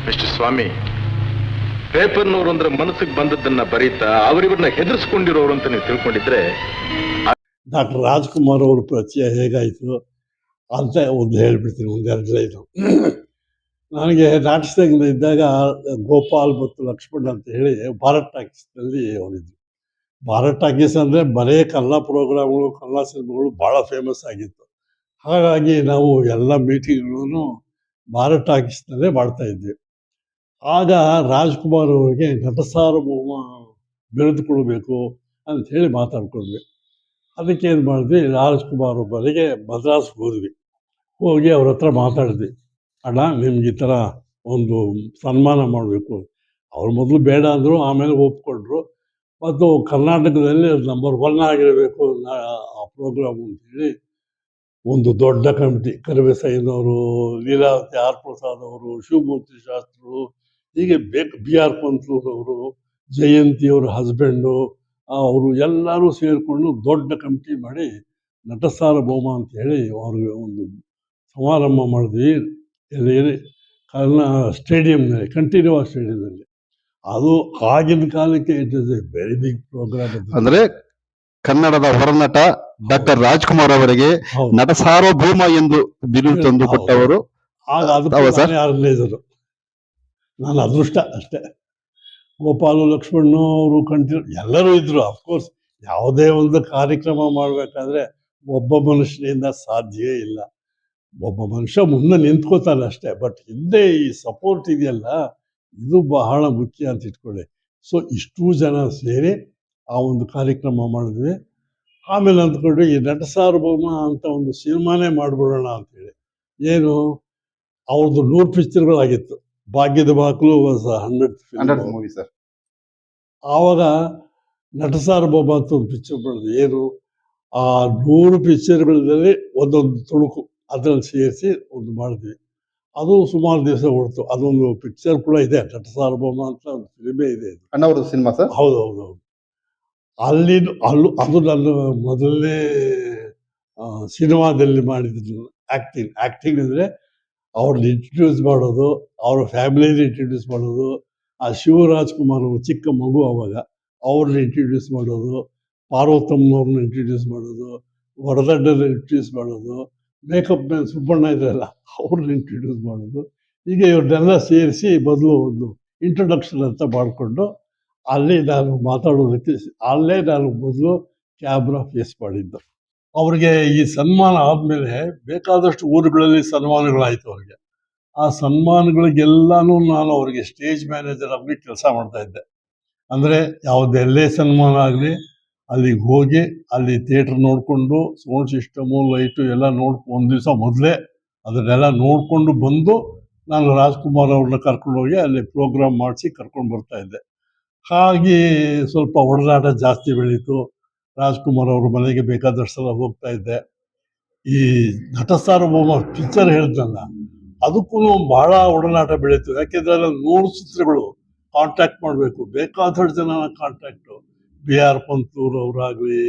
Mister ಸ್ವಾಮಿ, ಪೇಪರ್ನವರು ಅಂದ್ರೆ ಮನಸ್ಸಿಗೆ ಬಂದದ್ದನ್ನ ಬರೀತಾ ಅವರಿವ್ರನ್ನ ಹೆದರ್ಸ್ಕೊಂಡಿರೋರು ಅಂತ ನೀವು ತಿಳ್ಕೊಂಡಿದ್ರೆ. ಡಾಕ್ಟರ್ ರಾಜ್ಕುಮಾರ್ ಅವ್ರ ಪರಿಚಯ ಹೇಗಾಯಿತು ಅಂತ ಒಂದು ಹೇಳ್ಬಿಡ್ತೀನಿ, ಒಂದೆರಡು ಲೈನು. ನನಗೆ ನಾಟಕದಿಂದ ಇದ್ದಾಗ ಗೋಪಾಲ್ ಮತ್ತು ಲಕ್ಷ್ಮಣ್ ಅಂತ ಹೇಳಿ ಭಾರತ್ ಟಾಕೀಸ್ನಲ್ಲಿ ಅವರಿದ್ದರು. ಭಾರತ್ ಟಾಕೀಸ್ ಅಂದರೆ ಬರೇ ಕನ್ನಡ ಪ್ರೋಗ್ರಾಮ್ಗಳು, ಕನ್ನಡ ಸಿನಿಮಾಗಳು ಭಾಳ ಫೇಮಸ್ ಆಗಿತ್ತು. ಹಾಗಾಗಿ ನಾವು ಎಲ್ಲ ಮೀಟಿಂಗ್ಗಳನ್ನು ಭಾರತ್ ಟಾಕೀಸ್ನಲ್ಲೇ ಮಾಡ್ತಾಯಿದ್ವಿ. ಆಗ ರಾಜ್ಕುಮಾರ್ ಅವರಿಗೆ ನಟ ಸಾರ್ವಭೌಮ ಬಿರುದು ಕೊಡಬೇಕು ಅಂಥೇಳಿ ಮಾತಾಡ್ಕೊಂಡ್ವಿ. ಅದಕ್ಕೆ ಏನು ಮಾಡಿದ್ವಿ, ರಾಜ್ಕುಮಾರ್ ಒಬ್ಬರಿಗೆ ಮದ್ರಾಸ್ಗೆ ಹೋಗಿ ಅವ್ರ ಹತ್ರ ಮಾತಾಡಿದ್ವಿ. ಅಣ್ಣ, ನಿಮ್ಗೆ ಈ ಥರ ಒಂದು ಸನ್ಮಾನ ಮಾಡಬೇಕು. ಅವ್ರು ಮೊದಲು ಬೇಡ ಅಂದರು, ಆಮೇಲೆ ಒಪ್ಕೊಂಡ್ರು. ಮತ್ತು ಕರ್ನಾಟಕದಲ್ಲಿ ನಂಬರ್ 1 ಆಗಿರಬೇಕು ಆ ಪ್ರೋಗ್ರಾಮು ಅಂತೇಳಿ ಒಂದು ದೊಡ್ಡ ಕಮಿಟಿ, ಕರಿವೆಸಯ್ಯನವರು, ಲೀಲಾವತಿ ಆರ್ ಪ್ರಸಾದ್ ಅವರು, ಶಿವಮೂರ್ತಿ ಶಾಸ್ತ್ರಿಗಳು, ಹೀಗೆ ಬಿ ಆರ್ ಪಂತ್ಲೂರವರು, ಜಯಂತಿಯವ್ರ ಹಸ್ಬೆಂಡು, ಅವರು ಎಲ್ಲರೂ ಸೇರಿಕೊಂಡು ದೊಡ್ಡ ಕಮಿಟಿ ಮಾಡಿ ನಟ ಸಾರ್ವಭೌಮ ಅಂತ ಹೇಳಿ ಅವ್ರಿಗೆ ಒಂದು ಸಮಾರಂಭ ಮಾಡಿದ್ವಿ. ಎಲ್ಲಿ ಸ್ಟೇಡಿಯಂನಲ್ಲಿ, ಕಂಠೀರವ ಸ್ಟೇಡಿಯಂನಲ್ಲಿ. ಅದು ಆಗಿನ ಕಾಲಕ್ಕೆ it is a very big program. ಅಂದ್ರೆ ಕನ್ನಡದ ಹೊರನಟ ಡಾಕ್ಟರ್ ರಾಜ್ಕುಮಾರ್ ಅವರಿಗೆ ನಟ ಸಾರ್ವಭೌಮ ಎಂದು ಬಿರುದು ತಂದು ಕೊಟ್ಟವರು. ಆಗ ಅದಕ್ಕೆ ಆರ್ಗನೈಸರು, ನಾನು ಅದೃಷ್ಟ ಅಷ್ಟೇ. ಗೋಪಾಲು, ಲಕ್ಷ್ಮಣ್ಣು ಅವರು, ಎಲ್ಲರೂ ಇದ್ರು. ಅಫ್ಕೋರ್ಸ್ ಯಾವುದೇ ಒಂದು ಕಾರ್ಯಕ್ರಮ ಮಾಡಬೇಕಾದ್ರೆ ಒಬ್ಬ ಮನುಷ್ಯನಿಂದ ಸಾಧ್ಯವೇ ಇಲ್ಲ. ಒಬ್ಬ ಮನುಷ್ಯ ಮುಂದೆ ನಿಂತ್ಕೋತಾನೆ ಅಷ್ಟೇ, ಬಟ್ ಹಿಂದೆ ಈ ಸಪೋರ್ಟ್ ಇದೆಯಲ್ಲ, ಇದು ಬಹಳ ಮುಖ್ಯ ಅಂತ ಇಟ್ಕೊಳ್ಳಿ. ಸೊ ಇಷ್ಟೂ ಜನ ಸೇರಿ ಆ ಒಂದು ಕಾರ್ಯಕ್ರಮ ಮಾಡಿದ್ವಿ. ಆಮೇಲೆ ಅಂದ್ಕೊಂಡು ಈ ನಟ ಸಾರ್ವಭೌಮ ಅಂತ ಒಂದು ಸಿನಿಮಾನೇ ಮಾಡಿಬಿಡೋಣ ಅಂತೇಳಿ. ಏನು, ಅವ್ರದ್ದು 100 ಪಿಕ್ಚರ್ಗಳಾಗಿತ್ತು. ಭಾಗ್ಯದ ಬಾಕ್ಲು ವಾಸ್ 100th ಮೂವಿ ಸರ್. ಆವಾಗ ನಟ ಸಾರ್ವಭೌಮ ಅಂತ ಒಂದು ಪಿಕ್ಚರ್ ಮಾಡಿದ್ವಿ. ಏನು, ಆ 100 ಪಿಕ್ಚರ್ಗಳಲ್ಲಿ ಒಂದೊಂದು ತುಣುಕು ಅದರಲ್ಲಿ ಸೇರಿಸಿ ಒಂದು ಮಾಡಿದ್ವಿ. ಅದು ಸುಮಾರು ದಿವಸ ಹೊರತು. ಅದೊಂದು ಪಿಕ್ಚರ್ ಕೂಡ ಇದೆ, ನಟ ಸಾರ್ವಭೌಮ ಅಂತ ಒಂದು ಫಿಲ್ಮೇ ಇದೆ. ಅಣ್ಣವ್ರದ್ದು ಸಿನಿಮಾ ಸರ್? ಹೌದು. ಅದು ನನ್ನ ಮೊದಲನೇ ಸಿನಿಮಾದಲ್ಲಿ ಮಾಡಿದ್ರು ಆ್ಯಕ್ಟಿಂಗ್ ಅಂದರೆ ಅವ್ರನ್ನ ಇಂಟ್ರಡ್ಯೂಸ್ ಮಾಡೋದು, ಅವ್ರ ಫ್ಯಾಮಿಲಿನ ಇಂಟ್ರಡ್ಯೂಸ್ ಮಾಡೋದು, ಆ ಶಿವರಾಜ್ಕುಮಾರ್ ಚಿಕ್ಕ ಮಗು ಅವಾಗ, ಅವ್ರನ್ನ ಇಂಟ್ರಡ್ಯೂಸ್ ಮಾಡೋದು, ಪಾರ್ವತಮ್ಮನವ್ರನ್ನ ಇಂಟ್ರಡ್ಯೂಸ್ ಮಾಡೋದು, ವರದಡ್ಡನ ಇಂಟ್ರಡ್ಯೂಸ್ ಮಾಡೋದು, ಮೇಕಪ್ ಮ್ಯಾನ್ ಸುಬ್ಬಣ್ಣ ಇದ್ರಲ್ಲ ಅವ್ರನ್ನ ಇಂಟ್ರಡ್ಯೂಸ್ ಮಾಡೋದು. ಹೀಗೆ ಇವ್ರನ್ನೆಲ್ಲ ಸೇರಿಸಿ ಮೊದಲು ಒಂದು ಇಂಟ್ರೊಡಕ್ಷನ್ ಅಂತ ಮಾಡಿಕೊಂಡು ಅಲ್ಲಿ ನಾನು ಮಾತಾಡೋದಕ್ಕೆ ಅಲ್ಲೇ ನಾನು ಮೊದಲು ಕ್ಯಾಮ್ರಾ ಫೇಸ್ ಮಾಡಿದ್ದು. ಅವ್ರಿಗೆ ಈ ಸನ್ಮಾನ ಆದಮೇಲೆ ಬೇಕಾದಷ್ಟು ಊರುಗಳಲ್ಲಿ ಸನ್ಮಾನಗಳಾಯಿತು ಅವ್ರಿಗೆ. ಆ ಸನ್ಮಾನಗಳಿಗೆಲ್ಲನೂ ನಾನು ಅವ್ರಿಗೆ ಸ್ಟೇಜ್ ಮ್ಯಾನೇಜರ್ ಆಗಿ ಕೆಲಸ ಮಾಡ್ತಾಯಿದ್ದೆ. ಅಂದರೆ ಯಾವುದೆಲ್ಲೇ ಸನ್ಮಾನ ಆಗಲಿ ಅಲ್ಲಿಗೆ ಹೋಗಿ ಅಲ್ಲಿ ಥಿಯೇಟ್ರ್ ನೋಡಿಕೊಂಡು ಸೌಂಡ್ ಸಿಸ್ಟಮು, ಲೈಟು ಎಲ್ಲ ಒಂದು ದಿವಸ ಮೊದಲೇ ಅದನ್ನೆಲ್ಲ ನೋಡಿಕೊಂಡು ಬಂದು ನಾನು ರಾಜ್ಕುಮಾರ್ ಅವ್ರನ್ನ ಕರ್ಕೊಂಡೋಗಿ ಅಲ್ಲಿ ಪ್ರೋಗ್ರಾಮ್ ಮಾಡಿಸಿ ಕರ್ಕೊಂಡು ಬರ್ತಾಯಿದ್ದೆ. ಹಾಗೆ ಸ್ವಲ್ಪ ಒಡನಾಟ ಜಾಸ್ತಿ ಬೆಳೀತು. ರಾಜ್ಕುಮಾರ್ ಅವ್ರ ಮನೆಗೆ ಬೇಕಾದಷ್ಟು ಸಲ ಹೋಗ್ತಾ ಇದ್ದೆ. ಈ ನಟ ಸಾರ್ವಭೌಮ ಪಿಕ್ಚರ್ ಹೇಳಿದ್ನಲ್ಲ, ಅದಕ್ಕೂ ಭಾಳ ಒಡನಾಟ ಬೆಳೀತು. ಯಾಕೆಂದರೆ ಅಲ್ಲಿ 100 ಚಿತ್ರಗಳು ಕಾಂಟ್ಯಾಕ್ಟ್ ಮಾಡಬೇಕು, ಬೇಕಾದಷ್ಟು ಜನ ಕಾಂಟ್ಯಾಕ್ಟು. ಬಿ ಆರ್ ಪಂತೂರ್ ಅವರಾಗಲಿ,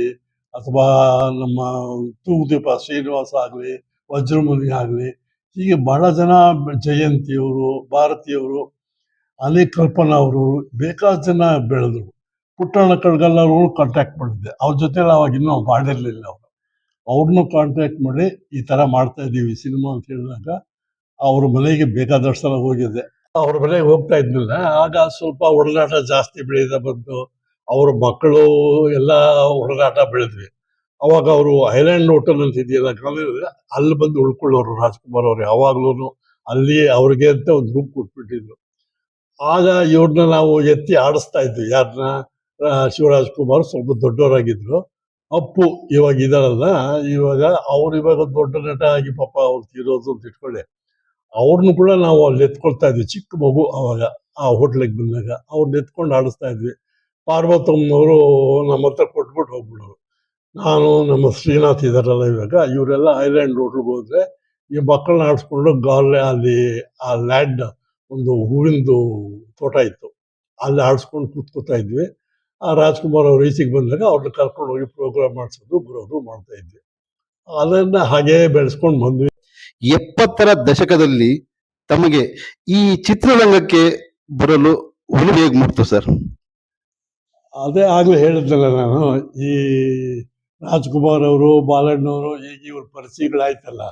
ಅಥವಾ ನಮ್ಮ ತೂಗುದೀಪ ಶ್ರೀನಿವಾಸ ಆಗಲಿ, ವಜ್ರಮುನಿ ಆಗಲಿ, ಹೀಗೆ ಬಹಳ ಜನ, ಜಯಂತಿಯವರು, ಭಾರತಿಯವರು, ಅನೇಕ ಕಲ್ಪನಾ ಅವರು, ಬೇಕಾದ ಜನ ಬೆಳೆದರು. ಪುಟ್ಟಣ್ಣ ಕಡ್ಗಲ್ಲವರು ಕಾಂಟ್ಯಾಕ್ಟ್ ಮಾಡಿದ್ದೆ. ಅವ್ರ ಜೊತೆಲಿ ಅವಾಗ ಇನ್ನೂ ಮಾಡಿರಲಿಲ್ಲ ಅವರು. ಅವ್ರನ್ನೂ ಕಾಂಟ್ಯಾಕ್ಟ್ ಮಾಡಿ ಈ ಥರ ಮಾಡ್ತಾಯಿದ್ದೀವಿ ಸಿನಿಮಾ ಅಂತ ಹೇಳಿದಾಗ ಅವ್ರ ಮನೆಗೆ ಬೇಕಾದಷ್ಟು ಸಲ ಹೋಗಿದ್ದೆ. ಅವ್ರ ಮನೆಗೆ ಹೋಗ್ತಾ ಇದ್ದಿಲ್ಲ. ಆಗ ಸ್ವಲ್ಪ ಒಡನಾಟ ಜಾಸ್ತಿ ಬೆಳೀತಾ ಬಂತು. ಅವ್ರ ಮಕ್ಕಳು ಎಲ್ಲ ಒಡನಾಟ ಬೆಳೆದ್ವಿ. ಅವಾಗ ಅವರು ಐಲ್ಯಾಂಡ್ ಹೋಟೆಲ್ ಅಂತ ಇದೆಯಲ್ಲ ಕಾಲೇಜ್, ಅಲ್ಲಿ ಬಂದು ಉಳ್ಕೊಳ್ಳೋರು ರಾಜ್ಕುಮಾರ್ ಅವರು. ಯಾವಾಗ್ಲೂ ಅಲ್ಲಿ ಅವ್ರಿಗೆ ಅಂತ ಒಂದು ರೂಮ್ ಕೊಟ್ಬಿಟ್ಟಿದ್ರು. ಆಗ ಇವ್ರನ್ನ ನಾವು ಎತ್ತಿ ಆಡಿಸ್ತಾ ಇದ್ವಿ. ಯಾರನ್ನ? ಶಿವರಾಜ್ಕುಮಾರ್ ಸ್ವಲ್ಪ ದೊಡ್ಡವರಾಗಿದ್ರು. ಅಪ್ಪು ಇವಾಗ ಇದಾರಲ್ಲ, ಇವಾಗ ದೊಡ್ಡ ನಟ ಆಗಿ ಪಾಪ ಅವ್ರು ತೀರೋದು ಅಂತ ಇಟ್ಕೊಳ್ಳಿ. ಅವ್ರನ್ನೂ ಕೂಡ ನಾವು ಅಲ್ಲಿ ಎತ್ಕೊಳ್ತಾ ಇದ್ವಿ. ಚಿಕ್ಕ ಮಗು ಅವಾಗ ಆ ಹೋಟ್ಲಿಗೆ ಬಂದಾಗ ಅವ್ರನ್ನ ಎತ್ಕೊಂಡು ಆಡಿಸ್ತಾ ಇದ್ವಿ. ಪಾರ್ವತಮ್ಮನವರು ನಮ್ಮ ಹತ್ರ ಕೊಟ್ಬಿಟ್ಟು ಹೋಗ್ಬಿಡೋರು. ನಾನು, ನಮ್ಮ ಶ್ರೀನಾಥ್ ಇದಾರಲ್ಲ ಇವಾಗ, ಇವರೆಲ್ಲ ಐಲ್ಯಾಂಡ್ ಹೋಟ್ಲಿಗೆ ಹೋದ್ರೆ ಈ ಮಕ್ಕಳನ್ನ ಆಡಿಸ್ಕೊಂಡು ಅಲ್ಲಿ ಆ ಲ್ಯಾಂಡ್ ಒಂದು ಹೂವಿಂದು ತೋಟ ಇತ್ತು, ಅಲ್ಲಿ ಆಡಿಸ್ಕೊಂಡು ಕೂತ್ಕೋತಾ ಇದ್ವಿ. ಆ ರಾಜ್ಕುಮಾರ್ ಅವ್ರು ಈಚೆಗೆ ಬಂದಾಗ ಅವ್ರನ್ನ ಕರ್ಕೊಂಡು ಹೋಗಿ ಪ್ರೋಗ್ರಾಮ್ ಮಾಡಿಸೋದು ಬರೋದು ಮಾಡ್ತಾ ಇದ್ವಿ. ಅದನ್ನ ಹಾಗೇ ಬೆಳೆಸ್ಕೊಂಡು ಬಂದ್ವಿ. 70ರ ದಶಕದಲ್ಲಿ ತಮಗೆ ಈ ಚಿತ್ರರಂಗಕ್ಕೆ ಬರಲು ಒಲವು ಹೇಗೆ ಮೂಡ್ತು ಸರ್? ಅದೇ ಆಗ್ಲೇ ಹೇಳಿದ್ನಲ್ಲ ನಾನು, ಈ ರಾಜ್ಕುಮಾರ್ ಅವರು, ಬಾಲಣ್ಣವರು, ಈಗ ಇವ್ರ ಪರಿಚಯಗಳಾಯ್ತಲ್ಲ,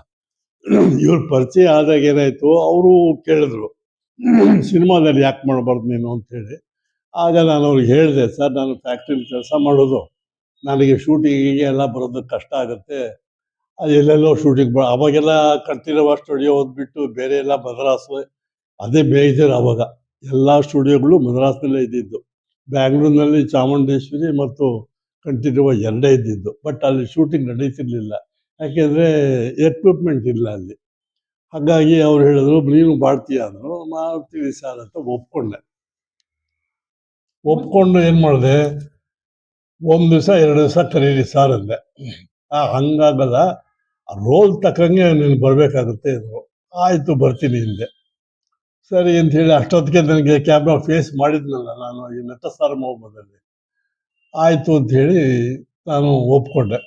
ಇವ್ರ ಪರಿಚಯ ಆದಾಗ ಏನಾಯ್ತು, ಅವರು ಕೇಳಿದ್ರು ಸಿನಿಮಾದಲ್ಲಿ ಯಾಕೆ ಮಾಡಬಾರ್ದು ನೀನು ಅಂತೇಳಿ. ಆಗ ನಾನು ಅವ್ರಿಗೆ ಹೇಳಿದೆ, ಸರ್ ನಾನು ಫ್ಯಾಕ್ಟ್ರಿಲಿ ಕೆಲಸ ಮಾಡೋದು, ನನಗೆ ಶೂಟಿಂಗಿಗೆ ಎಲ್ಲ ಬರೋದಕ್ಕೆ ಕಷ್ಟ ಆಗುತ್ತೆ, ಅದು ಎಲ್ಲೆಲ್ಲೋ ಶೂಟಿಂಗ್ ಅವಾಗೆಲ್ಲ ಕಂಠೀರವ ಸ್ಟುಡಿಯೋ ಓದ್ಬಿಟ್ಟು ಬೇರೆ ಎಲ್ಲ ಮದ್ರಾಸು, ಅದೇ ಮೇಜರ್ ಅವಾಗ ಎಲ್ಲ ಸ್ಟುಡಿಯೋಗಳು ಮದ್ರಾಸ್ನಲ್ಲೇ ಇದ್ದಿದ್ದು. ಬ್ಯಾಂಗ್ಳೂರಿನಲ್ಲಿ ಚಾಮುಂಡೇಶ್ವರಿ ಮತ್ತು ಕಂಠೀರವ ಎರಡೇ ಇದ್ದಿದ್ದು. ಬಟ್ ಅಲ್ಲಿ ಶೂಟಿಂಗ್ ನಡೀತಿರ್ಲಿಲ್ಲ, ಯಾಕೆಂದರೆ ಎಕ್ವಿಪ್ಮೆಂಟ್ ಇಲ್ಲ ಅಲ್ಲಿ. ಹಾಗಾಗಿ ಅವ್ರು ಹೇಳಿದ್ರು, ನೀನು ಮಾಡ್ತೀಯ ಅಂದರು. ಮಾಡ್ತೀವಿ ಸರ್ ಅಂತ ಒಪ್ಕೊಂಡೆ. ಒಪ್ಕೊಂಡು ಏನು ಮಾಡಿದೆ, ಒಂದು ದಿವಸ 2 ದಿವಸ ಕರೀರಿ ಸರ್ ಅಂದೆ. ಹಂಗಾಗಲ್ಲ, ರೋಲ್ ತಕ್ಕಂಗೆ ನೀನು ಬರಬೇಕಾಗುತ್ತೆ ಅಂದರು. ಆಯಿತು ಬರ್ತೀನಿ ಹಿಂದೆ. ಸರಿ ಅಂತ ಹೇಳಿ ಅಷ್ಟೊತ್ತಿಗೆ ನನಗೆ ಕ್ಯಾಮ್ರಾ ಫೇಸ್ ಮಾಡಿದ್ನಲ್ಲ ನಾನು ಈ ನಟ ಸಾರ್ವಭೌಮದಲ್ಲಿ. ಆಯಿತು ಅಂತ ಹೇಳಿ ನಾನು ಒಪ್ಕೊಂಡೆ.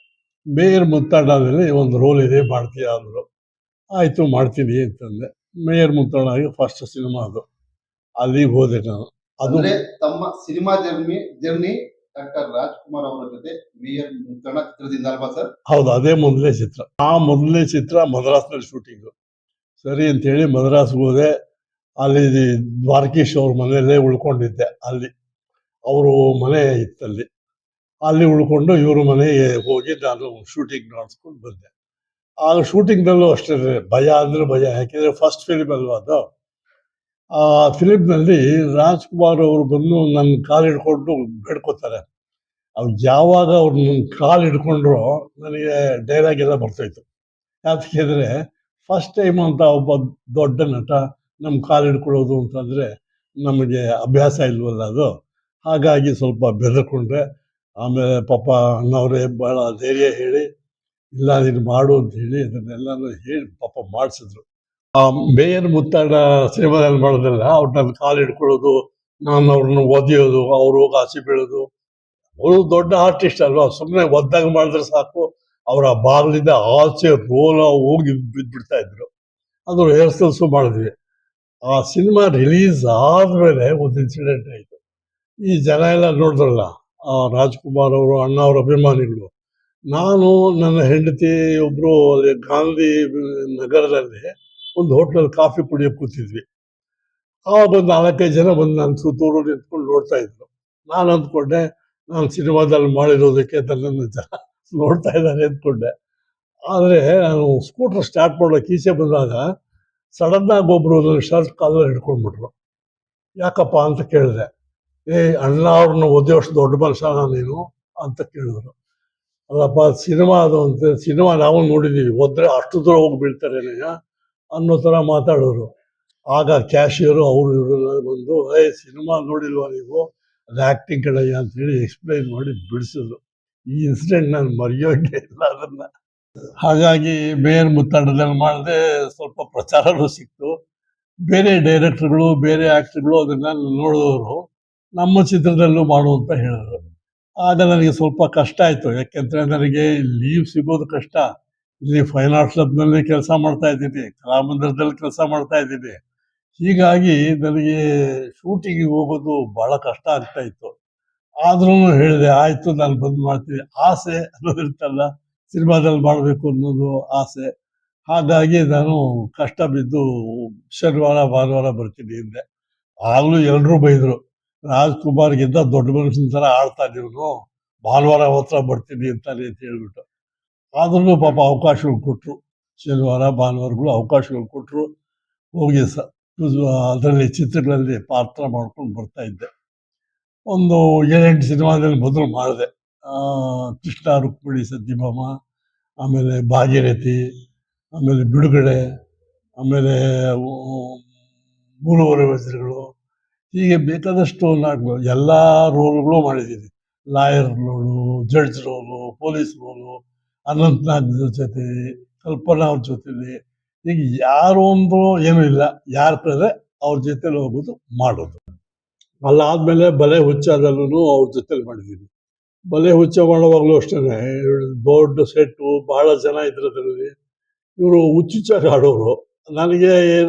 ಮೇಯರ್ ಮುತ್ತಣ್ಣದಲ್ಲಿ ಒಂದು ರೋಲ್ ಇದೆ, ಮಾಡ್ತೀಯಾ ಅಂದರು. ಆಯಿತು ಮಾಡ್ತೀನಿ ಅಂತಂದೆ. ಮೇಯರ್ ಮುತ್ತಣ್ಣಗೆ ಫಸ್ಟ್ ಸಿನಿಮಾ ಅದು. ಅಲ್ಲಿಗೆ ಹೋದೆ ನಾನು. ಅದು ತಮ್ಮ ಸಿನಿಮಾ ಜರ್ನಿ ಡಾಕ್ಟರ್ ರಾಜ್ಕುಮಾರ್ ಅವರ ಜೊತೆ ಮೇಯರ್ ಮುತ್ತಣ್ಣ ಚಿತ್ರದಿಂದ ಅಲ್ವಾ ಸರ್? ಹೌದು, ಅದೇ ಮೊದಲನೇ ಚಿತ್ರ. ಆ ಮೊದಲನೇ ಚಿತ್ರ ಮದ್ರಾಸ್ನಲ್ಲಿ ಶೂಟಿಂಗು. ಸರಿ ಅಂತೇಳಿ ಮದ್ರಾಸ್ಗೆ ಹೋದೆ. ಅಲ್ಲಿ ದ್ವಾರಕೀಶ್ ಅವ್ರ ಮನೆಯಲ್ಲೇ ಉಳ್ಕೊಂಡಿದ್ದೆ. ಅಲ್ಲಿ ಅವರು ಮನೆ ಇತ್ತಲ್ಲಿ. ಅಲ್ಲಿ ಉಳ್ಕೊಂಡು ಇವ್ರ ಮನೆಗೆ ಹೋಗಿ ನಾನು ಶೂಟಿಂಗ್ ಮಾಡಿಸ್ಕೊಂಡು ಬಂದೆ. ಆಗ ಶೂಟಿಂಗ್ನಲ್ಲೂ ಅಷ್ಟೇ ಭಯ ಅಂದರೆ ಭಯ, ಯಾಕೆಂದರೆ ಫಸ್ಟ್ ಫಿಲ್ಮ್ ಅಲ್ವಾ ಅದು. ಆ ಫಿಲಿಮ್ನಲ್ಲಿ ರಾಜ್ಕುಮಾರ್ ಅವರು ಬಂದು ನನ್ನ ಕಾಲು ಹಿಡ್ಕೊಂಡು ಬೇಡ್ಕೋತಾರೆ. ಅವ್ರು ಯಾವಾಗ ಅವ್ರು ನನ್ನ ಕಾಲು ಹಿಡ್ಕೊಂಡ್ರು ನನಗೆ ಡೈಲಾಗ್ ಎಲ್ಲ ಬರ್ತಾಯಿತ್ತು. ಯಾಕೆಂದರೆ ಫಸ್ಟ್ ಟೈಮ್ ಅಂತ ಒಬ್ಬ ದೊಡ್ಡ ನಟ ನಮ್ಮ ಕಾಲು ಹಿಡ್ಕೊಳ್ಳೋದು ಅಂತಂದರೆ ನಮಗೆ ಅಭ್ಯಾಸ ಇಲ್ವಲ್ಲ ಅದು. ಹಾಗಾಗಿ ಸ್ವಲ್ಪ ಬೆದರ್ಕೊಂಡ್ರೆ. ಆಮೇಲೆ ಪಾಪ ಅಣ್ಣವರೇ ಭಾಳ ಧೈರ್ಯ ಹೇಳಿ, ಇಲ್ಲ ನೀನು ಮಾಡು ಅಂತ ಹೇಳಿ ಅದನ್ನೆಲ್ಲನೂ ಹೇಳಿ ಪಾಪ ಮಾಡಿಸಿದ್ರು. ಆ ಮೇಯರ್ ಮುತ್ತಣ್ಣ ಸಿನಿಮಾದಲ್ಲಿ ಮಾಡೋದಲ್ಲ, ಅವ್ರು ನನ್ನ ಕಾಲು ಹಿಡ್ಕೊಳ್ಳೋದು, ನಾನು ಅವ್ರನ್ನ ಒದೆಯೋದು, ಅವ್ರು ಹೋಗಿ ಆಚೆ ಬೀಳೋದು. ಅವರು ದೊಡ್ಡ ಆರ್ಟಿಸ್ಟ್ ಅಲ್ವಾ, ಸುಮ್ಮನೆ ಒದ್ದಾಗ ಮಾಡಿದ್ರೆ ಸಾಕು, ಅವರ ಬಾಗಿಲಿಂದ ಆಚೆ ರೋಲ ಹೋಗಿ ಬಿದ್ದುಬಿಡ್ತಾ ಇದ್ರು. ಅದು ರಿಹರ್ಸಲ್ಸು ಮಾಡಿದ್ವಿ. ಆ ಸಿನಿಮಾ ರಿಲೀಸ್ ಆದಮೇಲೆ ಒಂದು ಇನ್ಸಿಡೆಂಟ್ ಆಯಿತು. ಈ ಜನ ಎಲ್ಲ ನೋಡಿದ್ರಲ್ಲ, ಆ ರಾಜ್ಕುಮಾರ್ ಅವರು, ಅಣ್ಣ ಅವ್ರ ಅಭಿಮಾನಿಗಳು. ನಾನು ನನ್ನ ಹೆಂಡತಿ ಒಬ್ಬರು ಅಲ್ಲಿ ಗಾಂಧಿ ನಗರದಲ್ಲಿ ಒಂದು ಹೋಟ್ಲಲ್ಲಿ ಕಾಫಿ ಕುಡಿಯೋಕೆ ಕೂತಿದ್ವಿ. ಆವಾಗ ಒಂದು 4-5 ಜನ ಬಂದು ನನ್ನ ಸುತ್ತೂರು ನಿಂತ್ಕೊಂಡು ನೋಡ್ತಾ ಇದ್ರು. ನಾನು ಅಂದ್ಕೊಂಡೆ, ನಾನು ಸಿನಿಮಾದಲ್ಲಿ ಮಾಡಿರೋದಕ್ಕೆ ನನ್ನನ್ನು ಜನ ನೋಡ್ತಾ ಇದ್ದಾರೆ ಅಂದ್ಕೊಂಡೆ. ಆದರೆ ನಾನು ಸ್ಕೂಟರ್ ಸ್ಟಾರ್ಟ್ ಮಾಡೋಕೆ ಈಚೆ ಬಂದಾಗ ಸಡನ್ನಾಗಿ ಒಬ್ಬರು ನನ್ನ ಶರ್ಟ್ ಕಾಲಲ್ಲಿ ಹಿಡ್ಕೊಂಡ್ಬಿಟ್ರು. ಯಾಕಪ್ಪ ಅಂತ ಕೇಳಿದೆ. ಅಣ್ಣ ಅವ್ರನ್ನ ಒದೆಯೋಷ್ಟು ದೊಡ್ಡ ಮನುಷ್ಯ ನೀನು ಅಂತ ಕೇಳಿದ್ರು. ಅಲ್ಲಪ್ಪ ಸಿನಿಮಾ ಅದು ಅಂತ, ಸಿನಿಮಾ ನಾವು ನೋಡಿದ್ದೀವಿ, ಒದ್ರೆ ಅಷ್ಟು ದೂರ ಹೋಗಿ ಬೀಳ್ತಾರೇನೆಯ ಅನ್ನೋ ಥರ ಮಾತಾಡೋರು. ಆಗ ಕ್ಯಾಶಿಯರು ಅವರು ಇವರೆಲ್ಲ ಬಂದು, ಸಿನಿಮಾ ನೋಡಿಲ್ವಾ ನೀವು, ಅದು ಆ್ಯಕ್ಟಿಂಗ್ ಕಡೆಯ ಅಂತೇಳಿ ಎಕ್ಸ್ಪ್ಲೈನ್ ಮಾಡಿ ಬಿಡಿಸಿದ್ರು. ಈ ಇನ್ಸಿಡೆಂಟ್ ನಾನು ಮರೆಯೋಂಗೆ ಇಲ್ಲ ಅದನ್ನು. ಹಾಗಾಗಿ ಮೇಯರ್ ಮುತ್ತಣ್ಣದಲ್ಲಿ ಮಾಡಿದೆ, ಸ್ವಲ್ಪ ಪ್ರಚಾರನೂ ಸಿಕ್ತು. ಬೇರೆ ಡೈರೆಕ್ಟರ್ಗಳು, ಬೇರೆ ಆ್ಯಕ್ಟರ್ಗಳು ಅದನ್ನು ನೋಡಿದವರು ನಮ್ಮ ಚಿತ್ರದಲ್ಲೂ ಮಾಡು ಅಂತ ಹೇಳಿದ್ರು. ಆಗ ನನಗೆ ಸ್ವಲ್ಪ ಕಷ್ಟ ಆಯಿತು, ಯಾಕೆಂದರೆ ನನಗೆ ಲೀವ್ ಸಿಗೋದು ಕಷ್ಟ. ಇಲ್ಲಿ ಫೈನ್ ಆರ್ಟ್ಸ್ ಕ್ಲಬ್ನಲ್ಲಿ ಕೆಲಸ ಮಾಡ್ತಾ ಇದ್ದೀನಿ, ಕಲಾಮಂದಿರದಲ್ಲಿ ಕೆಲಸ ಮಾಡ್ತಾ ಇದ್ದೀನಿ. ಹೀಗಾಗಿ ನನಗೆ ಶೂಟಿಂಗಿಗೆ ಹೋಗೋದು ಭಾಳ ಕಷ್ಟ ಆಗ್ತಾ ಇತ್ತು. ಆದ್ರೂ ಹೇಳಿದೆ, ಆಯಿತು ನಾನು ಬಂದು ಮಾಡ್ತೀನಿ. ಆಸೆ ಅನ್ನೋದಿರ್ತಲ್ಲ, ಸಿನಿಮಾದಲ್ಲಿ ಮಾಡಬೇಕು ಅನ್ನೋದು ಆಸೆ. ಹಾಗಾಗಿ ನಾನು ಕಷ್ಟ ಬಿದ್ದು ಶನಿವಾರ ಭಾನುವಾರ ಬರ್ತೀನಿ ಹಿಂದೆ. ಆಗಲೂ ಎಲ್ಲರೂ ಬೈದರು, ರಾಜ್ಕುಮಾರ್ಗಿಂತ ದೊಡ್ಡ ಮನುಷ್ಯನ ಥರ ಆಡ್ತಾ ಇದ್ದೀವನು, ಭಾನುವಾರ ಹತ್ರ ಬರ್ತೀನಿ ಅಂತಾನೆ ಅಂತ ಹೇಳ್ಬಿಟ್ಟು. ಆದ್ರೂ ಪಾಪ ಅವಕಾಶಗಳು ಕೊಟ್ಟರು, ಶನಿವಾರ ಭಾನುವಾರಗಳು ಅವಕಾಶಗಳು ಕೊಟ್ಟರು. ಹೋಗಿ ಅದರಲ್ಲಿ ಚಿತ್ರಗಳಲ್ಲಿ ಪಾತ್ರ ಮಾಡ್ಕೊಂಡು ಬರ್ತಾ ಇದ್ದೆ. ಒಂದು 7-8 ಸಿನಿಮಾದಲ್ಲಿ ಮೊದಲು ಮಾಡಿದೆ. ಕೃಷ್ಣ ರುಕ್ಮಿಣಿ ಸತ್ಯಭಾಮ, ಆಮೇಲೆ ಭಾಗೀರಥಿ, ಆಮೇಲೆ ಬಿಡುಗಡೆ, ಆಮೇಲೆ 3 ವಜ್ರಗಳು, ಹೀಗೆ ಬೇಕಾದಷ್ಟು ನಾಟಕಗಳು, ಎಲ್ಲ ರೋಲ್ಗಳು ಮಾಡಿದ್ದೀನಿ. Lawyer role, judge role, police role, Anantnag ಜೊತೆ, ಕಲ್ಪನಾ ಅವ್ರ ಜೊತೆಲಿ, ಈಗ ಯಾರು ಒಂದು ಏನೂ ಇಲ್ಲ, ಯಾರು ಕರೆದ್ರೆ ಅವ್ರ ಜೊತೆಲಿ ಹೋಗೋದು ಮಾಡೋದು. ಅಲ್ಲಾದಮೇಲೆ ಬಲೆ ಹುಚ್ಚದಲ್ಲೂ ಅವ್ರ ಜೊತೆಲಿ ಮಾಡಿದ್ದೀನಿ. ಬಲೆ ಹುಚ್ಚ ಮಾಡುವಾಗಲೂ ಅಷ್ಟೇ, ದೊಡ್ಡ ಸೆಟ್ಟು, ಭಾಳ ಜನ ಇದ್ರದ್ರಲ್ಲಿ. ಇವರು ಹುಚ್ಚುಚ್ಚಾಗಿ ಆಡೋರು. ನನಗೆ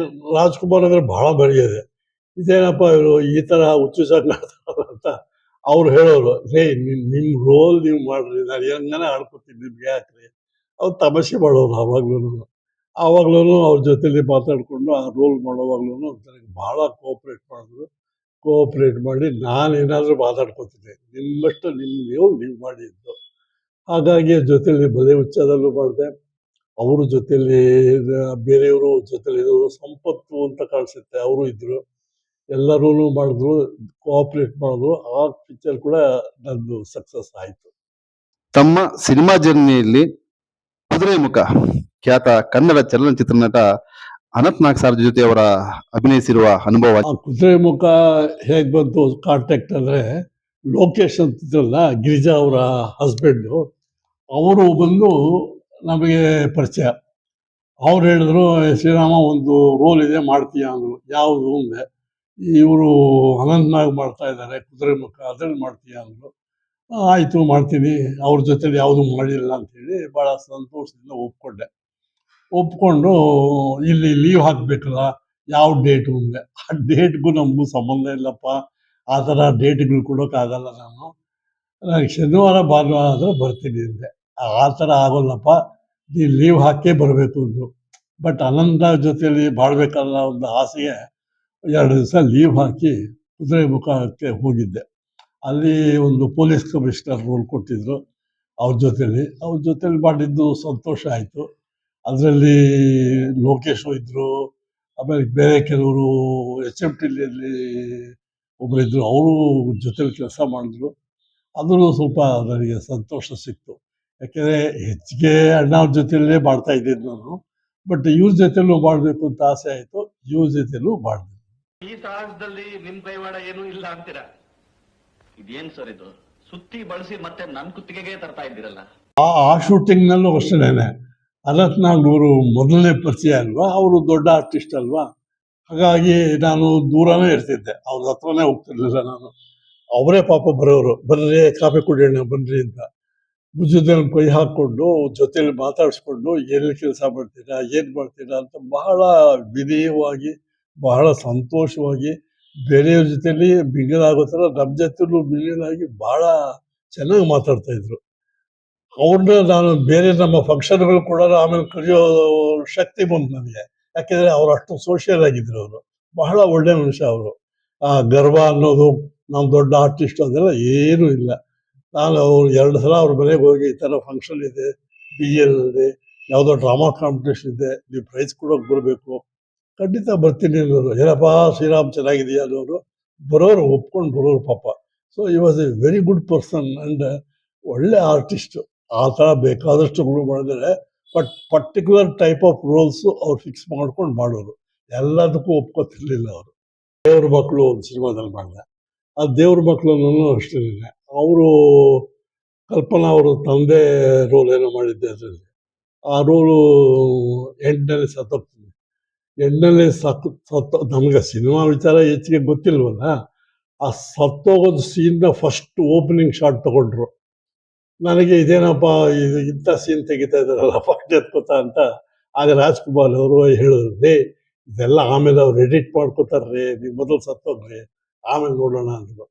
ರಾಜ್ಕುಮಾರ್ ಅಂದ್ರೆ ಬಹಳ ಮರ್ಯಾದೆ. ಇದೇನಪ್ಪ ಇವರು ಈ ತರ ಹುಚ್ಚುಚ್ಚಾಗಿ ಅಂತ ಅವ್ರು ಹೇಳೋರು, ರೇ ನಿಮ್ ರೋಲ್ ನೀವು ಮಾಡ್ರಿ, ನಾನು ಹೆಂಗನ ಆಡ್ಕೊತೀನಿ, ನಿಮ್ಗೆ ಯಾಕ್ರಿ. ಅವ್ರು ತಮಾಷೆ ಮಾಡೋರು ಆವಾಗ್ಲೂ ಅವ್ರ ಜೊತೆಲಿ ಮಾತಾಡ್ಕೊಂಡು ಆ ರೋಲ್ ಮಾಡೋವಾಗ್ಲೂ ನನಗೆ ಬಹಳ ಕೋಆಪರೇಟ್ ಮಾಡಿದ್ರು. ಕೋಆಪರೇಟ್ ಮಾಡಿ ನಾನೇನಾದ್ರೂ ಮಾತಾಡ್ಕೊತಿದ್ದೆ, ನಿಮ್ಮಷ್ಟು ನೀವು ಮಾಡಿದ್ದು. ಹಾಗಾಗಿ ಜೊತೆಲಿ ಬಲೆ ಹುಚ್ಚದಲ್ಲೂ ಮಾಡಿದೆ. ಅವ್ರ ಜೊತೆಲಿ ಬೇರೆಯವರು ಜೊತೆಲಿ ಸಂಪತ್ತು ಅಂತ ಕಾಣಿಸುತ್ತೆ, ಅವರು ಇದ್ರು, ಎಲ್ಲರೂ ಮಾಡಿದ್ರು, ಕೋಆಪರೇಟ್ ಮಾಡಿದ್ರು. ಆ ಪಿಕ್ಚರ್ ಕೂಡ ನಂದು ಸಕ್ಸಸ್ ಆಯ್ತು. ತಮ್ಮ ಸಿನಿಮಾ ಜರ್ನಿಯಲ್ಲಿ ಕುದುರೆಮುಖ ಖ್ಯಾತ ಕನ್ನಡ ಚಲನಚಿತ್ರ ನಟ ಅನಂತ್ ನಾಗ್ ಸರ್ ಜೊತೆ ಅವರ ಅಭಿನಯಿಸಿರುವ ಅನುಭವ. ಆ ಕುದುರೆಮುಖ ಹೇಗ್ ಬಂತು ಕಾಂಟ್ಯಾಕ್ಟ್ ಅಂದ್ರೆ, ಲೋಕೇಶ್ ಅಂತಿದ್ರಲ್ಲ, ಗಿರಿಜಾ ಅವರ ಹಸ್ಬೆಂಡು, ಅವರು ಬಂದು ನಮಗೆ ಪರಿಚಯ. ಅವ್ರು ಹೇಳಿದ್ರು, ಶ್ರೀರಾಮ ಒಂದು ರೋಲ್ ಇದೆ ಮಾಡ್ತೀಯ ಅಂದರು. ಯಾವುದು ಅಂದೆ. ಇವರು ಅನಂತ್ನಾಗ್ ಮಾಡ್ತಾ ಇದ್ದಾರೆ ಕುದುರೆಮುಖ, ಅದ್ರಲ್ಲಿ ಮಾಡ್ತೀಯ ಅಂದರು. ಆಯಿತು ಮಾಡ್ತೀನಿ, ಅವ್ರ ಜೊತೆಲಿ ಯಾವುದು ಮಾಡಿಲ್ಲ ಅಂತೇಳಿ ಭಾಳ ಸಂತೋಷದಿಂದ ಒಪ್ಕೊಂಡು ಇಲ್ಲಿ ಲೀವ್ ಹಾಕಬೇಕಲ್ಲ, ಯಾವ ಡೇಟು ಅಂದೆ. ಆ ಡೇಟ್ಗೂ ನಮಗೂ ಸಂಬಂಧ ಇಲ್ಲಪ್ಪ, ಆ ಥರ ಡೇಟ್ಗಳು ಕೊಡೋಕ್ಕಾಗಲ್ಲ, ನನಗೆ ಶನಿವಾರ ಭಾನುವಾರ ಆದರೆ ಬರ್ತೀನಿ ಅಂದೆ. ಆ ಥರ ಆಗೋಲ್ಲಪ್ಪ, ನೀನು ಲೀವ್ ಹಾಕೇ ಬರಬೇಕು ಅಂದರು. ಬಟ್ ಅನಂತ ಜೊತೆಯಲ್ಲಿ ಬಾಳ್ಬೇಕಲ್ಲ ಒಂದು ಆಸೆಗೆ 2 ದಿವಸ ಲೀವ್ ಹಾಕಿ ಕುದುರೆಮುಖಕ್ಕೆ ಹೋಗಿದ್ದೆ. ಅಲ್ಲಿ ಒಂದು ಪೊಲೀಸ್ ಕಮಿಷನರ್ ರೋಲ್ ಕೊಟ್ಟಿದ್ರು. ಅವ್ರ ಜೊತೆಲಿ ಮಾಡಿದ್ದು ಸಂತೋಷ ಆಯಿತು. ಅದರಲ್ಲಿ ಲೋಕೇಶ್ ಇದ್ದರು, ಆಮೇಲೆ ಬೇರೆ ಕೆಲವರು HMTಯಲ್ಲಿ ಒಬ್ಬರಿದ್ದರು, ಅವರು ಜೊತೆಲಿ ಕೆಲಸ ಮಾಡಿದ್ರು. ಅದೂ ಸ್ವಲ್ಪ ನನಗೆ ಸಂತೋಷ ಸಿಕ್ತು. ಯಾಕೆಂದರೆ ಹೆಚ್ಚಿಗೆ ಅಣ್ಣವ್ರ ಜೊತೆಯಲ್ಲೇ ಮಾಡ್ತಾ ಇದ್ದಿದ್ದು ನಾನು, ಬಟ್ ಇವ್ರ ಜೊತೆಲೂ ಮಾಡಬೇಕು ಅಂತ ಆಸೆ ಆಯಿತು, ಇವ್ರ ಜೊತೆಲೂ ಮಾಡಿದೆ. ಈ ಸಾಹಸದಲ್ಲಿ ನಿಮ್ ಕೈವಾಡ ಏನೂ ಇಲ್ಲ ಅಂತೀರಾ? ಇದೇನ್ ಸರ್ ಇದು, ಸುತ್ತಿ ಬಳಸಿ ಮತ್ತೆ ನನ್ ಕುತ್ತಿಗೆಗೆ ತರ್ತಾ ಇದ್ದೀರಲ್ಲ. ಆ ಶೂಟಿಂಗ್ನಲ್ಲೂ ಅಷ್ಟೇನೆ, ಅನಂತ್ನಾಗ್ ಅವರು ಮೊದಲನೇ ಪರಿಚಯ ಅಲ್ವಾ, ಅವರು ದೊಡ್ಡ ಆರ್ಟಿಸ್ಟ್ ಅಲ್ವಾ, ಹಾಗಾಗಿ ನಾನು ದೂರನೇ ಇರ್ತಿದ್ದೆ, ಅವ್ರ ಹತ್ರನೇ ಹೋಗ್ತಿರ್ಲಿಲ್ಲ ನಾನು. ಅವರೇ ಪಾಪ ಬರೋರು, ಬರ್ರಿ ಕಾಫಿ ಕುಡಿಯೋಣ ಬನ್ರಿ ಅಂತ, ಭುಜದಲ್ಲಿ ಕೈ ಹಾಕ್ಕೊಂಡು ಜೊತೆಲಿ ಮಾತಾಡಿಸ್ಕೊಂಡು ಎಲ್ಲಿ ಕೆಲಸ ಮಾಡ್ತೀರಾ, ಏನು ಮಾಡ್ತೀರಾ ಅಂತ ಬಹಳ ವಿನಯವಾಗಿ, ಬಹಳ ಸಂತೋಷವಾಗಿ, ಬೇರೆಯವ್ರ ಜೊತೆಲಿ ಮಿಂಗಲ್ ಆಗೋ ಥರ ನಮ್ಮ ಜೊತೆಲೂ ಮಿಂಗಲ್ ಆಗಿ ಭಾಳ ಚೆನ್ನಾಗಿ ಮಾತಾಡ್ತಾ ಇದ್ರು. ಅವ್ರನ್ನ ನಾನು ಬೇರೆ ನಮ್ಮ ಫಂಕ್ಷನ್ಗಳು ಕೂಡ ಆಮೇಲೆ ಕರೆಯೋ ಶಕ್ತಿ ಬಂತು ನನಗೆ. ಯಾಕೆಂದರೆ ಅವ್ರು ಅಷ್ಟು ಸೋಷಿಯಲ್ ಆಗಿದ್ರು, ಅವರು ಬಹಳ ಒಳ್ಳೆ ಮನುಷ್ಯ. ಅವರು ಆ ಗರ್ವ ಅನ್ನೋದು, ನಾವು ದೊಡ್ಡ ಆರ್ಟಿಸ್ಟ್ ಅದೆಲ್ಲ ಏನೂ ಇಲ್ಲ. ನಾನು ಅವ್ರು 2 ಸಲ ಅವ್ರ ಮನೆಗೆ ಹೋಗಿ, ಈ ಥರ ಫಂಕ್ಷನ್ ಇದೆ, BL ಇದೆ, ಯಾವುದೋ ಡ್ರಾಮಾ ಕಾಂಪಿಟೇಷನ್ ಇದೆ, ನೀವು ಪ್ರೈಸ್ ಕೊಡೋಕೆ ಬರಬೇಕು, ಖಂಡಿತ ಬರ್ತೀನಿ ಅನ್ನೋರು. ಏನಪ್ಪ ಶ್ರೀರಾಮ್ ಚೆನ್ನಾಗಿದೆಯಾ ಅನ್ನೋರು, ಬರೋರು, ಒಪ್ಕೊಂಡು ಬರೋರು ಪಾಪ. ಸೊ ಈ was A very good person and ಒಳ್ಳೆ ಆರ್ಟಿಸ್ಟು. ಆ ಥರ ಬೇಕಾದಷ್ಟುಗಳು ಮಾಡಿದರೆ, but particular type of roles ಅವ್ರು ಫಿಕ್ಸ್ ಮಾಡ್ಕೊಂಡು ಮಾಡೋರು, ಎಲ್ಲದಕ್ಕೂ ಒಪ್ಕೊತಿರ್ಲಿಲ್ಲ ಅವರು. ದೇವ್ರ ಮಕ್ಕಳು ಒಂದು ಸಿನಿಮಾದಲ್ಲಿ ಮಾಡಿದೆ, ಆ ದೇವ್ರ ಮಕ್ಕಳನ್ನು ಅಷ್ಟೇ. ಅವರು ಕಲ್ಪನಾ ಅವರು ತಂದೆ ರೋಲ್ ಏನೋ ಮಾಡಿದ್ದೆ ಅದರಲ್ಲಿ. ಆ ರೋಲು ಎಂಡ್ನಲ್ಲಿ ಸತ್ತೋಗ್ತೀನಿ. ಎಂಡ್ನಲ್ಲಿ ನಮ್ಗೆ ಸಿನಿಮಾ ವಿಚಾರ ಹೆಚ್ಚಿಗೆ ಗೊತ್ತಿಲ್ವಲ್ಲ, ಆ ಸತ್ತೋಗೋದು ಸೀನ್ನ ಫಸ್ಟ್ ಓಪನಿಂಗ್ ಶಾಟ್ ತಗೊಂಡ್ರು. ನನಗೆ ಇದೇನಪ್ಪ ಇದು ಇಂಥ ಸೀನ್ ತೆಗಿತಾ ಇದ್ದಾರಲ್ಲ ಫಸ್ಟ್ ಎತ್ಕೋತಾ ಅಂತ. ಆಗ ರಾಜ್ಕುಮಾರ್ ಅವರು ಹೇಳಿದ್ರು, ರೇ ಇದೆಲ್ಲ ಆಮೇಲೆ ಅವ್ರು ಎಡಿಟ್ ಮಾಡ್ಕೋತಾರ್ರಿ, ನೀವು ಮೊದಲು ಸತ್ತೋಗ್ರಿ ಆಮೇಲೆ ನೋಡೋಣ ಅಂದರು.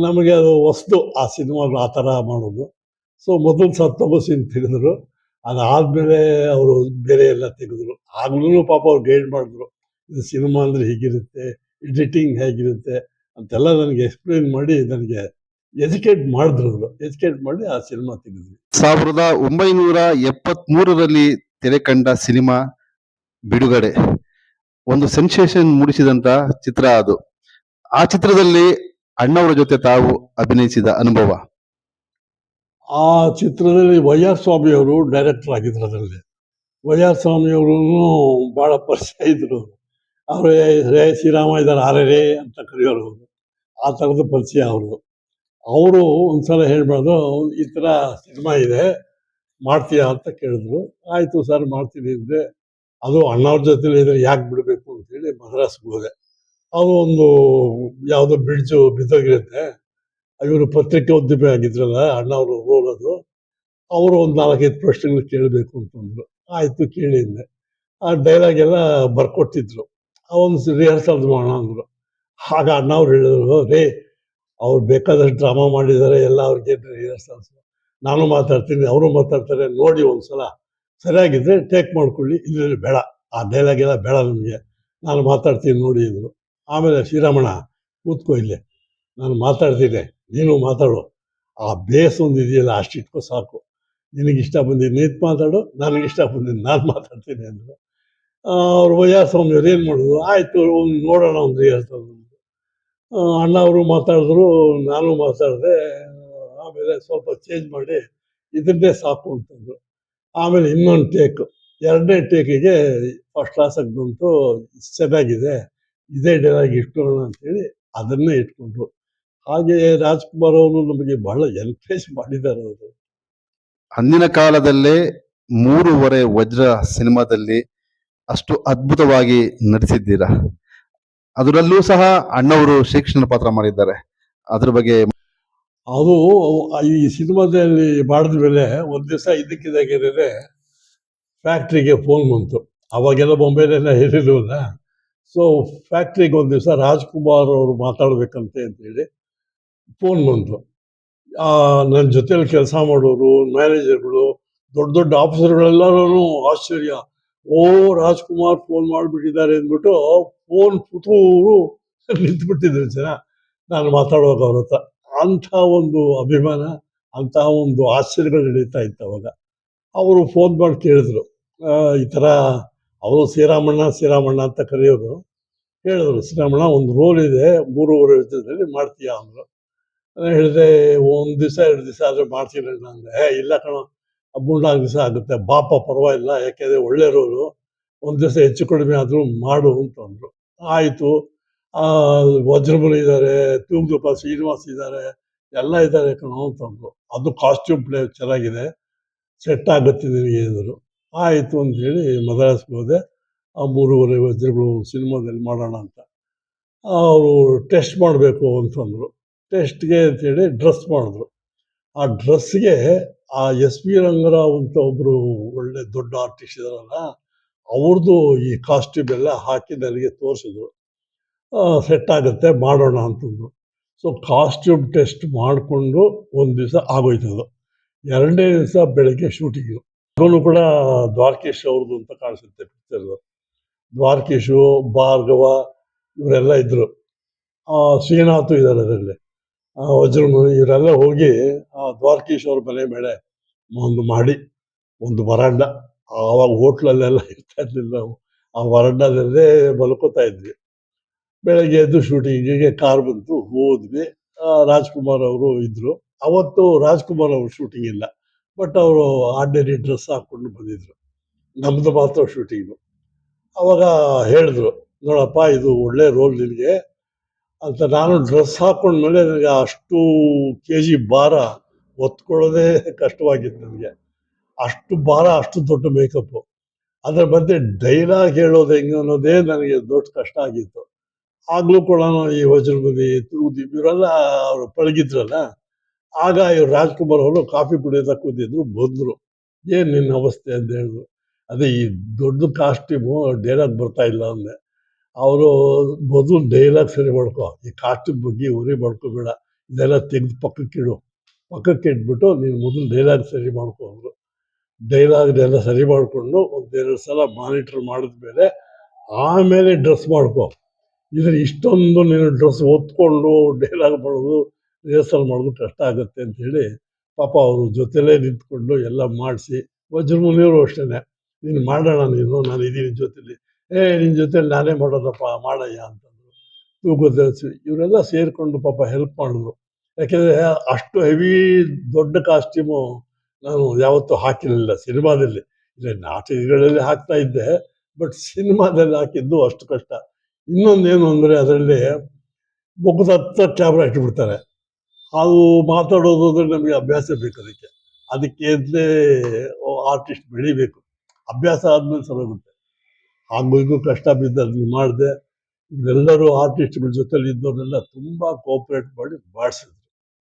ನಮಗೆ ಅದು ಹೊಸ್ತು ಆ ಸಿನಿಮಾಗಳು ಆ ಥರ ಮಾಡೋದು. ಸೊ ಮೊದಲು ಸತ್ತೋಗೋ ಸೀನ್ ತೆಗೆದ್ರು, ಅದಾದಮೇಲೆ ಅವರು ಬೇರೆ ಎಲ್ಲ ತೆಗೆದ್ರು. ಆಗ್ಲೂ ಪಾಪ ಅವ್ರು ಗೈಡ್ ಮಾಡಿದ್ರು, ಇದು ಸಿನಿಮಾ ಅಂದರೆ ಹೀಗಿರುತ್ತೆ, ಎಡಿಟಿಂಗ್ ಹೇಗಿರುತ್ತೆ ಅಂತೆಲ್ಲ ನನಗೆ ಎಕ್ಸ್ಪ್ಲೇನ್ ಮಾಡಿ ನನಗೆ ಎಜುಕೇಟ್ ಮಾಡಿ ಆ ಸಿನಿಮಾ ತೆಗೆದ್ವಿ. 1973ರಲ್ಲಿ ತೆರೆ ಕಂಡ ಸಿನಿಮಾ ಬಿಡುಗಡೆ ಒಂದು ಸೆನ್ಸೇಷನ್ ಮೂಡಿಸಿದಂತ ಚಿತ್ರ ಅದು. ಆ ಚಿತ್ರದಲ್ಲಿ ಅಣ್ಣವರ ಜೊತೆ ತಾವು ಅಭಿನಯಿಸಿದ ಅನುಭವ. ಆ ಚಿತ್ರದಲ್ಲಿ YR ಸ್ವಾಮಿ ಅವರು ಡೈರೆಕ್ಟರ್ ಆಗಿದ್ರು. ಅದರಲ್ಲಿ YR ಸ್ವಾಮಿ ಅವರು ಭಾಳ ಪರಿಚಯ ಇದ್ರು. ಅವರು ರೇ ಶ್ರೀರಾಮ ಇದ್ದಾರೆ ಆರೇ ಅಂತ ಕರೆಯೋರು, ಆ ಥರದ ಪರಿಚಯ ಅವ್ರದ್ದು. ಅವರು ಒಂದ್ಸಲ ಹೇಳ್ಬಾರ್ದು, ಈ ಥರ ಸಿನಿಮಾ ಇದೆ ಮಾಡ್ತೀಯಾ ಅಂತ ಕೇಳಿದ್ರು. ಆಯಿತು ಸರ್ ಮಾಡ್ತೀನಿ ಅಂದರೆ, ಅದು ಅಣ್ಣವ್ರ ಜೊತೆಲಿ ಇದ್ರೆ ಯಾಕೆ ಬಿಡಬೇಕು ಅಂತೇಳಿ ಮದ್ರಾಸ್ಗೆ ಹೋದೆ. ಅದು ಒಂದು ಯಾವುದೋ ಬ್ರಿಡ್ಜು ಬಿದ್ದೋಗಿರುತ್ತೆ, ಇವರು ಪತ್ರಿಕೆ ಉದ್ಯಮಿ ಆಗಿದ್ರಲ್ಲ ಅಣ್ಣವರು ರೋಲ್ ಅದು. ಅವರು ಒಂದು 4-5 ಪ್ರಶ್ನೆಗಳು ಕೇಳಬೇಕು ಅಂತಂದ್ರು. ಆಯಿತು ಕೇಳಿದ್ದೆ. ಆ ಡೈಲಾಗ್ ಎಲ್ಲ ಬರ್ಕೊಟ್ಟಿದ್ರು. ಒಂದು ರಿಹರ್ಸಲ್ ಮಾಡೋಣ ಅಂದರು. ಆಗ ಅಣ್ಣವ್ರು ಹೇಳಿದ್ರು, ರೇ ಅವ್ರು ಬೇಕಾದಷ್ಟು ಡ್ರಾಮಾ ಮಾಡಿದ್ದಾರೆ, ಎಲ್ಲ ಅವ್ರಿಗೆ ರಿಹರ್ಸಲ್ಸು, ನಾನು ಮಾತಾಡ್ತೀನಿ, ಅವರು ಮಾತಾಡ್ತಾರೆ, ನೋಡಿ ಒಂದ್ಸಲ ಸರಿಯಾಗಿದ್ದರೆ ಟೇಕ್ ಮಾಡ್ಕೊಳ್ಳಿ, ಇಲ್ಲದ್ರೆ ಬೇಡ, ಆ ಡೈಲಾಗ್ ಎಲ್ಲ ಬೇಡ ನಮಗೆ, ನಾನು ಮಾತಾಡ್ತೀನಿ ನೋಡಿ ಅಂದರು. ಆಮೇಲೆ ಶ್ರೀರಾಮಣ್ಣ ಕೂತ್ಕೋ ಇಲ್ಲೇ, ನಾನು ಮಾತಾಡ್ತೀನಿ, ನೀನು ಮಾತಾಡು, ಆ ಬೇಸ್ ಒಂದು ಇದೆಯಲ್ಲ ಅಷ್ಟು ಇಟ್ಕೋ ಸಾಕು, ನಿನಗಿಷ್ಟ ಬಂದಿದ್ದು ನೀನು ಮಾತಾಡು, ನನಗಿಷ್ಟ ಬಂದಿದ್ದು ನಾನು ಮಾತಾಡ್ತೀನಿ ಅಂದರು. ಅವ್ರು ವೈಯಾಸ್ವಾಮಿಯವ್ರು ಏನು ಮಾಡೋದು, ಆಯಿತು ಒಂದು ನೋಡೋಣ ಒಂದು ರಿಹರ್ಸಲ್. ಅಣ್ಣ ಅವರು ಮಾತಾಡಿದ್ರು, ನಾನು ಮಾತಾಡಿದೆ. ಆಮೇಲೆ ಸ್ವಲ್ಪ ಚೇಂಜ್ ಮಾಡಿ ಇದನ್ನೇ ಸಾಕು ಅಂತಂದರು. ಆಮೇಲೆ ಇನ್ನೊಂದು ಟೇಕು, ಎರಡನೇ ಟೇಕಿಗೆ ಫಸ್ಟ್ ಕ್ಲಾಸಾಗಿ ಬಂತು, ಚೆನ್ನಾಗಿದೆ, ಇದೇ ಡೈಲಾಗ್ ಇಟ್ಕೊಳ್ಳೋಣ ಅಂತೇಳಿ ಅದನ್ನೇ ಇಟ್ಕೊಂಡ್ರು. ಹಾಗೆ ರಾಜ್ಕುಮಾರ್ ಅವರು ನಮಗೆ ಬಹಳ ಎನ್ಕರೇಜ್ ಮಾಡಿದ್ದಾರೆ. ಅವರು ಅಂದಿನ ಕಾಲದಲ್ಲೇ 3.5 ವಜ್ರ ಸಿನಿಮಾದಲ್ಲಿ ಅಷ್ಟು ಅದ್ಭುತವಾಗಿ ನಟಿಸಿದ್ದೀರಾ. ಅದರಲ್ಲೂ ಸಹ ಅಣ್ಣವರು ಶ್ರೀಕೃಷ್ಣನ ಪಾತ್ರ ಮಾಡಿದ್ದಾರೆ. ಅದ್ರ ಬಗ್ಗೆ ಅದು ಈ ಸಿನಿಮಾದಲ್ಲಿ ಮಾಡಿದ ಮೇಲೆ ಒಂದು ದಿವಸ ಇದ್ದಕ್ಕಿದ್ದಾಗೇನೆ ಫ್ಯಾಕ್ಟ್ರಿಗೆ ಫೋನ್ ಬಂತು. ಅವಾಗೆಲ್ಲ ಮೊಬೈಲೆಲ್ಲ ಇರಲಿಲ್ಲ. ಸೊ ಫ್ಯಾಕ್ಟ್ರಿಗೆ ಒಂದು ದಿವಸ ರಾಜ್ಕುಮಾರ್ ಅವರು ಮಾತಾಡಬೇಕಂತೆ ಅಂತೇಳಿ ಫೋನ್ ಬಂತು. ನನ್ನ ಜೊತೆಲಿ ಕೆಲಸ ಮಾಡೋರು, ಮ್ಯಾನೇಜರ್ಗಳು, ದೊಡ್ಡ ದೊಡ್ಡ ಆಫೀಸರ್ಗಳೆಲ್ಲರೂ ಆಶ್ಚರ್ಯ, ಓ ರಾಜ್ಕುಮಾರ್ ಫೋನ್ ಮಾಡಿಬಿಟ್ಟಿದ್ದಾರೆ ಅಂದ್ಬಿಟ್ಟು ಫೋನ್ ಪುತೂರು ನಿಂತ್ಬಿಟ್ಟಿದ್ರು ಜನ ನಾನು ಮಾತಾಡುವಾಗ ಅವ್ರ ಹತ್ರ. ಅಂಥ ಒಂದು ಅಭಿಮಾನ, ಅಂತಹ ಒಂದು ಆಶ್ಚರ್ಯಗಳು ನಡೀತಾ ಇತ್ತು ಅವಾಗ. ಅವರು ಫೋನ್ ಮಾಡಿ ಕೇಳಿದ್ರು, ಈ ಥರ ಅವರು ಶ್ರೀರಾಮಣ್ಣ ಅಂತ ಕರೆಯೋರು. ಹೇಳಿದ್ರು, ಶ್ರೀರಾಮಣ್ಣ ಒಂದು ರೋಲ್ ಇದೆ 3.5 ವರ್ಷದಲ್ಲಿ ಮಾಡ್ತೀಯಾ ಅಂದರು. ಹೇಳಿದೆ, ಒಂದು ದಿವಸ 2 ದಿವಸ ಆದರೆ ಮಾಡ್ತೀನಿ ಅಂದೆ. ಇಲ್ಲ ಕಣೋ, 3-4 ದಿವಸ ಆಗುತ್ತೆ, ಬಾಪ ಪರವಾಗಿಲ್ಲ, ಯಾಕೆಂದರೆ ಒಳ್ಳೆ ರೋಲು, ಒಂದು ದಿವಸ ಹೆಚ್ಚು ಕಡಿಮೆ ಆದರೂ ಮಾಡು ಅಂತಂದರು. ಆಯಿತು. ವಜ್ರಮುನಿ ಇದ್ದಾರೆ, ತೂಗುದೀಪ ಶ್ರೀನಿವಾಸ್ ಇದ್ದಾರೆ, ಎಲ್ಲ ಇದ್ದಾರೆ ಕಣೋ ಅಂತಂದರು. ಅದು ಕಾಸ್ಟ್ಯೂಮ್ ಪ್ಲೇ ಚೆನ್ನಾಗಿದೆ, ಸೆಟ್ ಆಗುತ್ತೆ ನಿನಗೆ ಅಂದರು. ಆಯಿತು ಅಂಥೇಳಿ ಮದ್ರಾಸ್ಗೆ ಹೋದೆ. ಆ 3.5 ವಜ್ರಗಳು ಸಿನಿಮಾದಲ್ಲಿ ಮಾಡೋಣ ಅಂತ. ಅವರು ಟೆಸ್ಟ್ ಮಾಡಬೇಕು ಅಂತಂದರು. ಟೆಸ್ಟ್ಗೆ ಅಂತೇಳಿ ಡ್ರೆಸ್ ಮಾಡಿದ್ರು. ಆ ಡ್ರೆಸ್ಗೆ ಆ ಎಸ್ ವಿ ರಂಗರಾವ್ ಅಂತ ಒಬ್ಬರು ಒಳ್ಳೆ ದೊಡ್ಡ ಆರ್ಟಿಸ್ಟ್ ಇದಾರಲ್ಲ, ಅವ್ರದ್ದು ಈ ಕಾಸ್ಟ್ಯೂಮ್ ಎಲ್ಲ ಹಾಕಿ ನನಗೆ ತೋರಿಸಿದ್ರು. ಸೆಟ್ ಆಗುತ್ತೆ, ಮಾಡೋಣ ಅಂತಂದರು. ಸೊ ಕಾಸ್ಟ್ಯೂಮ್ ಟೆಸ್ಟ್ ಮಾಡಿಕೊಂಡು ಒಂದು ದಿವಸ ಆಗೋಯ್ತದು. 2ನೇ ದಿವಸ ಬೆಳಗ್ಗೆ ಶೂಟಿಂಗು. ಅದನ್ನು ಕೂಡ ದ್ವಾರಕೀಶ್ ಅವ್ರದ್ದು ಅಂತ ಕಾಣಿಸುತ್ತೆ ಪಿಕ್ಚರ್ದು. ದ್ವಾರಕೀಶು, ಭಾರ್ಗವ ಇವರೆಲ್ಲ ಇದ್ದರು. ಶ್ರೀನಾಥು ಇದ್ದಾರೆ ಅದರಲ್ಲಿ, ವಜ್ರಮುನಿ ಇವರೆಲ್ಲ ಹೋಗಿ ಆ ದ್ವಾರಕೀಶ್ ಅವ್ರ ಮನೆ ಮೇಲೆ ಒಂದು ಮಾಡಿ ಒಂದು ವರಾಂಡ, ಆವಾಗ ಹೋಟ್ಲಲ್ಲೆಲ್ಲ ಇರ್ತಾ ಇರಲಿಲ್ಲ ನಾವು, ಆ ವರಾಂಡದಲ್ಲೇ ಮಲ್ಕೋತಾ ಇದ್ವಿ. ಬೆಳಗ್ಗೆ ಎದ್ದು ಶೂಟಿಂಗಿಗೆ ಕಾರ್ ಬಂತು, ಹೋದ್ವಿ. ರಾಜ್ಕುಮಾರ್ ಅವರು ಇದ್ದರು. ಅವತ್ತು ರಾಜ್ಕುಮಾರ್ ಅವರು ಶೂಟಿಂಗ್ ಇಲ್ಲ, ಬಟ್ ಅವರು ಆರ್ಡಿನರಿ ಡ್ರೆಸ್ ಹಾಕ್ಕೊಂಡು ಬಂದಿದ್ರು. ನಮ್ಮದು ಮಾತ್ರ ಶೂಟಿಂಗು. ಅವಾಗ ಹೇಳಿದ್ರು, ನೋಡಪ್ಪ ಇದು ಒಳ್ಳೆ ರೋಲ್ ನಿನಗೆ ಅಂತ. ನಾನು ಡ್ರೆಸ್ ಹಾಕ್ಕೊಂಡ್ಮೇಲೆ ನನಗೆ ಅಷ್ಟು kg ಭಾರ ಒತ್ಕೊಳ್ಳೋದೇ ಕಷ್ಟವಾಗಿತ್ತು ನನಗೆ. ಅಷ್ಟು ಭಾರ, ಅಷ್ಟು ದೊಡ್ಡ ಮೇಕಪ್ಪು, ಅದರ ಮಧ್ಯೆ ಡೈಲಾಗ್ ಹೇಳೋದು ಹೆಂಗೆ ಅನ್ನೋದೇ ನನಗೆ ದೊಡ್ಡ ಕಷ್ಟ ಆಗಿತ್ತು. ಆಗಲೂ ಕೂಡ ಈ ವಜ್ರಮುನಿ, ತೂಗುದೀಪ್ ಇವರೆಲ್ಲ ಅವರು ಪಳಗಿದ್ರಲ್ಲ. ಆಗ ಇವ್ರು ರಾಜ್ಕುಮಾರ್ ಅವರು ಕಾಫಿ ಕುಡಿಯೋದ ಕೂತಿದ್ರು, ಬಂದರು. ಏನು ನಿನ್ನ ಅವಸ್ಥೆ ಅಂತ ಹೇಳಿದ್ರು. ಅದೇ ಈ ದೊಡ್ಡ ಕಾಸ್ಟ್ಯೂಮು ಡೈಲಾಗ್ ಬರ್ತಾ ಇಲ್ಲ ಅಂದೆ. ಅವರು ಮೊದಲು ಡೈಲಾಗ್ ಸರಿ ಮಾಡ್ಕೊ, ಈ ಕಾಸ್ಟ್ಯೂಮ್ ಬಗ್ಗೆ ಉರಿ ಮಾಡ್ಕೋಬೇಡ, ಇದೆಲ್ಲ ತೆಗೆದು ಪಕ್ಕಕ್ಕೆ ಇಟ್ಬಿಟ್ಟು ನೀನು ಮೊದಲು ಡೈಲಾಗ್ ಸರಿ ಮಾಡ್ಕೊ ಅಂದರು. ಡೈಲಾಗ್ನೆಲ್ಲ ಸರಿ ಮಾಡಿಕೊಂಡು 1-2 ಸಲ ಮಾನಿಟ್ರ್ ಮಾಡಿದ್ಮೇಲೆ ಆಮೇಲೆ ಡ್ರೆಸ್ ಮಾಡ್ಕೊ, ಇದ್ರ ಇಷ್ಟೊಂದು ನೀನು ಡ್ರೆಸ್ ಹೊತ್ಕೊಂಡು ಡೈಲಾಗ್ ಮಾಡೋದು, ರಿಹರ್ಸಲ್ ಮಾಡೋದು ಕಷ್ಟ ಆಗುತ್ತೆ ಅಂಥೇಳಿ ಪಾಪ ಅವರು ಜೊತೆಲೇ ನಿಂತ್ಕೊಂಡು ಎಲ್ಲ ಮಾಡಿಸಿ. ವಜ್ರಮುನಿಯವರು ಅಷ್ಟೇ, ನೀನು ಮಾಡೋಣ, ನೀನು ನಾನು ಇದ್ದೀನಿ ಜೊತೆಲಿ, ನಿನ್ನ ಜೊತೆಲಿ ನಾನೇ ಮಾಡೋದಪ್ಪ, ಮಾಡಯ್ಯ ಅಂತಂದರು. ತೂಗುದೀಪ್ ಇವರೆಲ್ಲ ಸೇರಿಕೊಂಡು ಪಾಪ ಹೆಲ್ಪ್ ಮಾಡಿದ್ರು. ಯಾಕೆಂದರೆ ಅಷ್ಟು ಹೆವಿ ದೊಡ್ಡ ಕಾಸ್ಟ್ಯೂಮು ನಾನು ಯಾವತ್ತೂ ಹಾಕಿರಲಿಲ್ಲ ಸಿನಿಮಾದಲ್ಲಿ. ಇಲ್ಲ ನಾಟಕಗಳಲ್ಲಿ ಹಾಕ್ತಾ ಇದ್ದೆ, ಬಟ್ ಸಿನಿಮಾದಲ್ಲಿ ಹಾಕಿದ್ದು ಅಷ್ಟು ಕಷ್ಟ. ಇನ್ನೊಂದೇನು ಅಂದರೆ ಅದರಲ್ಲಿ ಮುಖದ ಹತ್ರ ಕ್ಯಾಮ್ರಾ ಇಟ್ಬಿಡ್ತಾರೆ. ಅದು ಮಾತಾಡೋದು ಅಂದರೆ ನಮಗೆ ಅಭ್ಯಾಸ ಬೇಕು. ಅದಕ್ಕೆ ಅಂತಲೇ ಆರ್ಟಿಸ್ಟ್ ಬೆಳಿಬೇಕು. ಅಭ್ಯಾಸ ಆದಮೇಲೆ ಸರೋಗುತ್ತೆ. ಹಾಗೂ ಕಷ್ಟ ಬಿದ್ದು ಅದನ್ನು ಮಾಡಿದೆ. ಇವರೆಲ್ಲರೂ ಆರ್ಟಿಸ್ಟ್ಗಳ ಜೊತೆಲಿ ಇದ್ದವರೆಲ್ಲ ತುಂಬ ಕೋಆಪ್ರೇಟ್ ಮಾಡಿ ಮಾಡಿಸಿದ್ರು.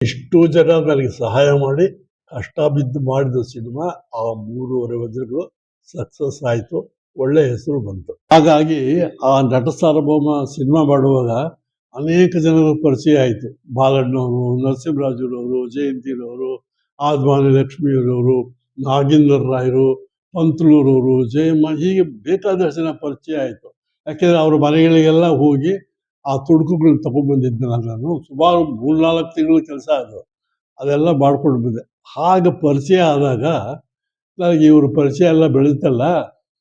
ಇಷ್ಟು ಜನ ನನಗೆ ಸಹಾಯ ಮಾಡಿ ಕಷ್ಟ ಬಿದ್ದು ಮಾಡಿದ ಸಿನಿಮಾ ಆ 3.5 ವಜ್ರಗಳು ಸಕ್ಸಸ್ ಆಯಿತು. ಒಳ್ಳೆ ಹೆಸರು ಬಂತು. ಹಾಗಾಗಿ ಆ ನಟ ಸಾರ್ವಭೌಮ ಸಿನಿಮಾ ಮಾಡುವಾಗ ಅನೇಕ ಜನರ ಪರಿಚಯ ಆಯಿತು. ಬಾಲಣ್ಣವರು, ನರಸಿಂಹರಾಜುರವರು, ಜಯಂತಿರವರು, ಆದ್ವಾನಿ ಲಕ್ಷ್ಮಿಯವರವರು, ನಾಗೇಂದ್ರ ರಾಯರು, ಪಂತಲೂರವರು, ಜಯಮ್ಮ, ಹೀಗೆ ಬೇಕಾದಷ್ಟು ಜನ ಪರಿಚಯ ಆಯಿತು. ಯಾಕೆಂದರೆ ಅವ್ರ ಮನೆಗಳಿಗೆಲ್ಲ ಹೋಗಿ ಆ ತುಣುಕುಗಳನ್ನ ತಗೊಂಡ್ಬಂದಿದ್ದೆ ನಾನು. ಸುಮಾರು 3-4 ತಿಂಗಳ ಕೆಲಸ ಅದು. ಅದೆಲ್ಲ ಮಾಡ್ಕೊಂಡು ಬಂದೆ. ಹಾಗೆ ಪರಿಚಯ ಆದಾಗ ನನಗೆ ಇವ್ರ ಪರಿಚಯ ಎಲ್ಲ ಬೆಳೀತಲ್ಲ,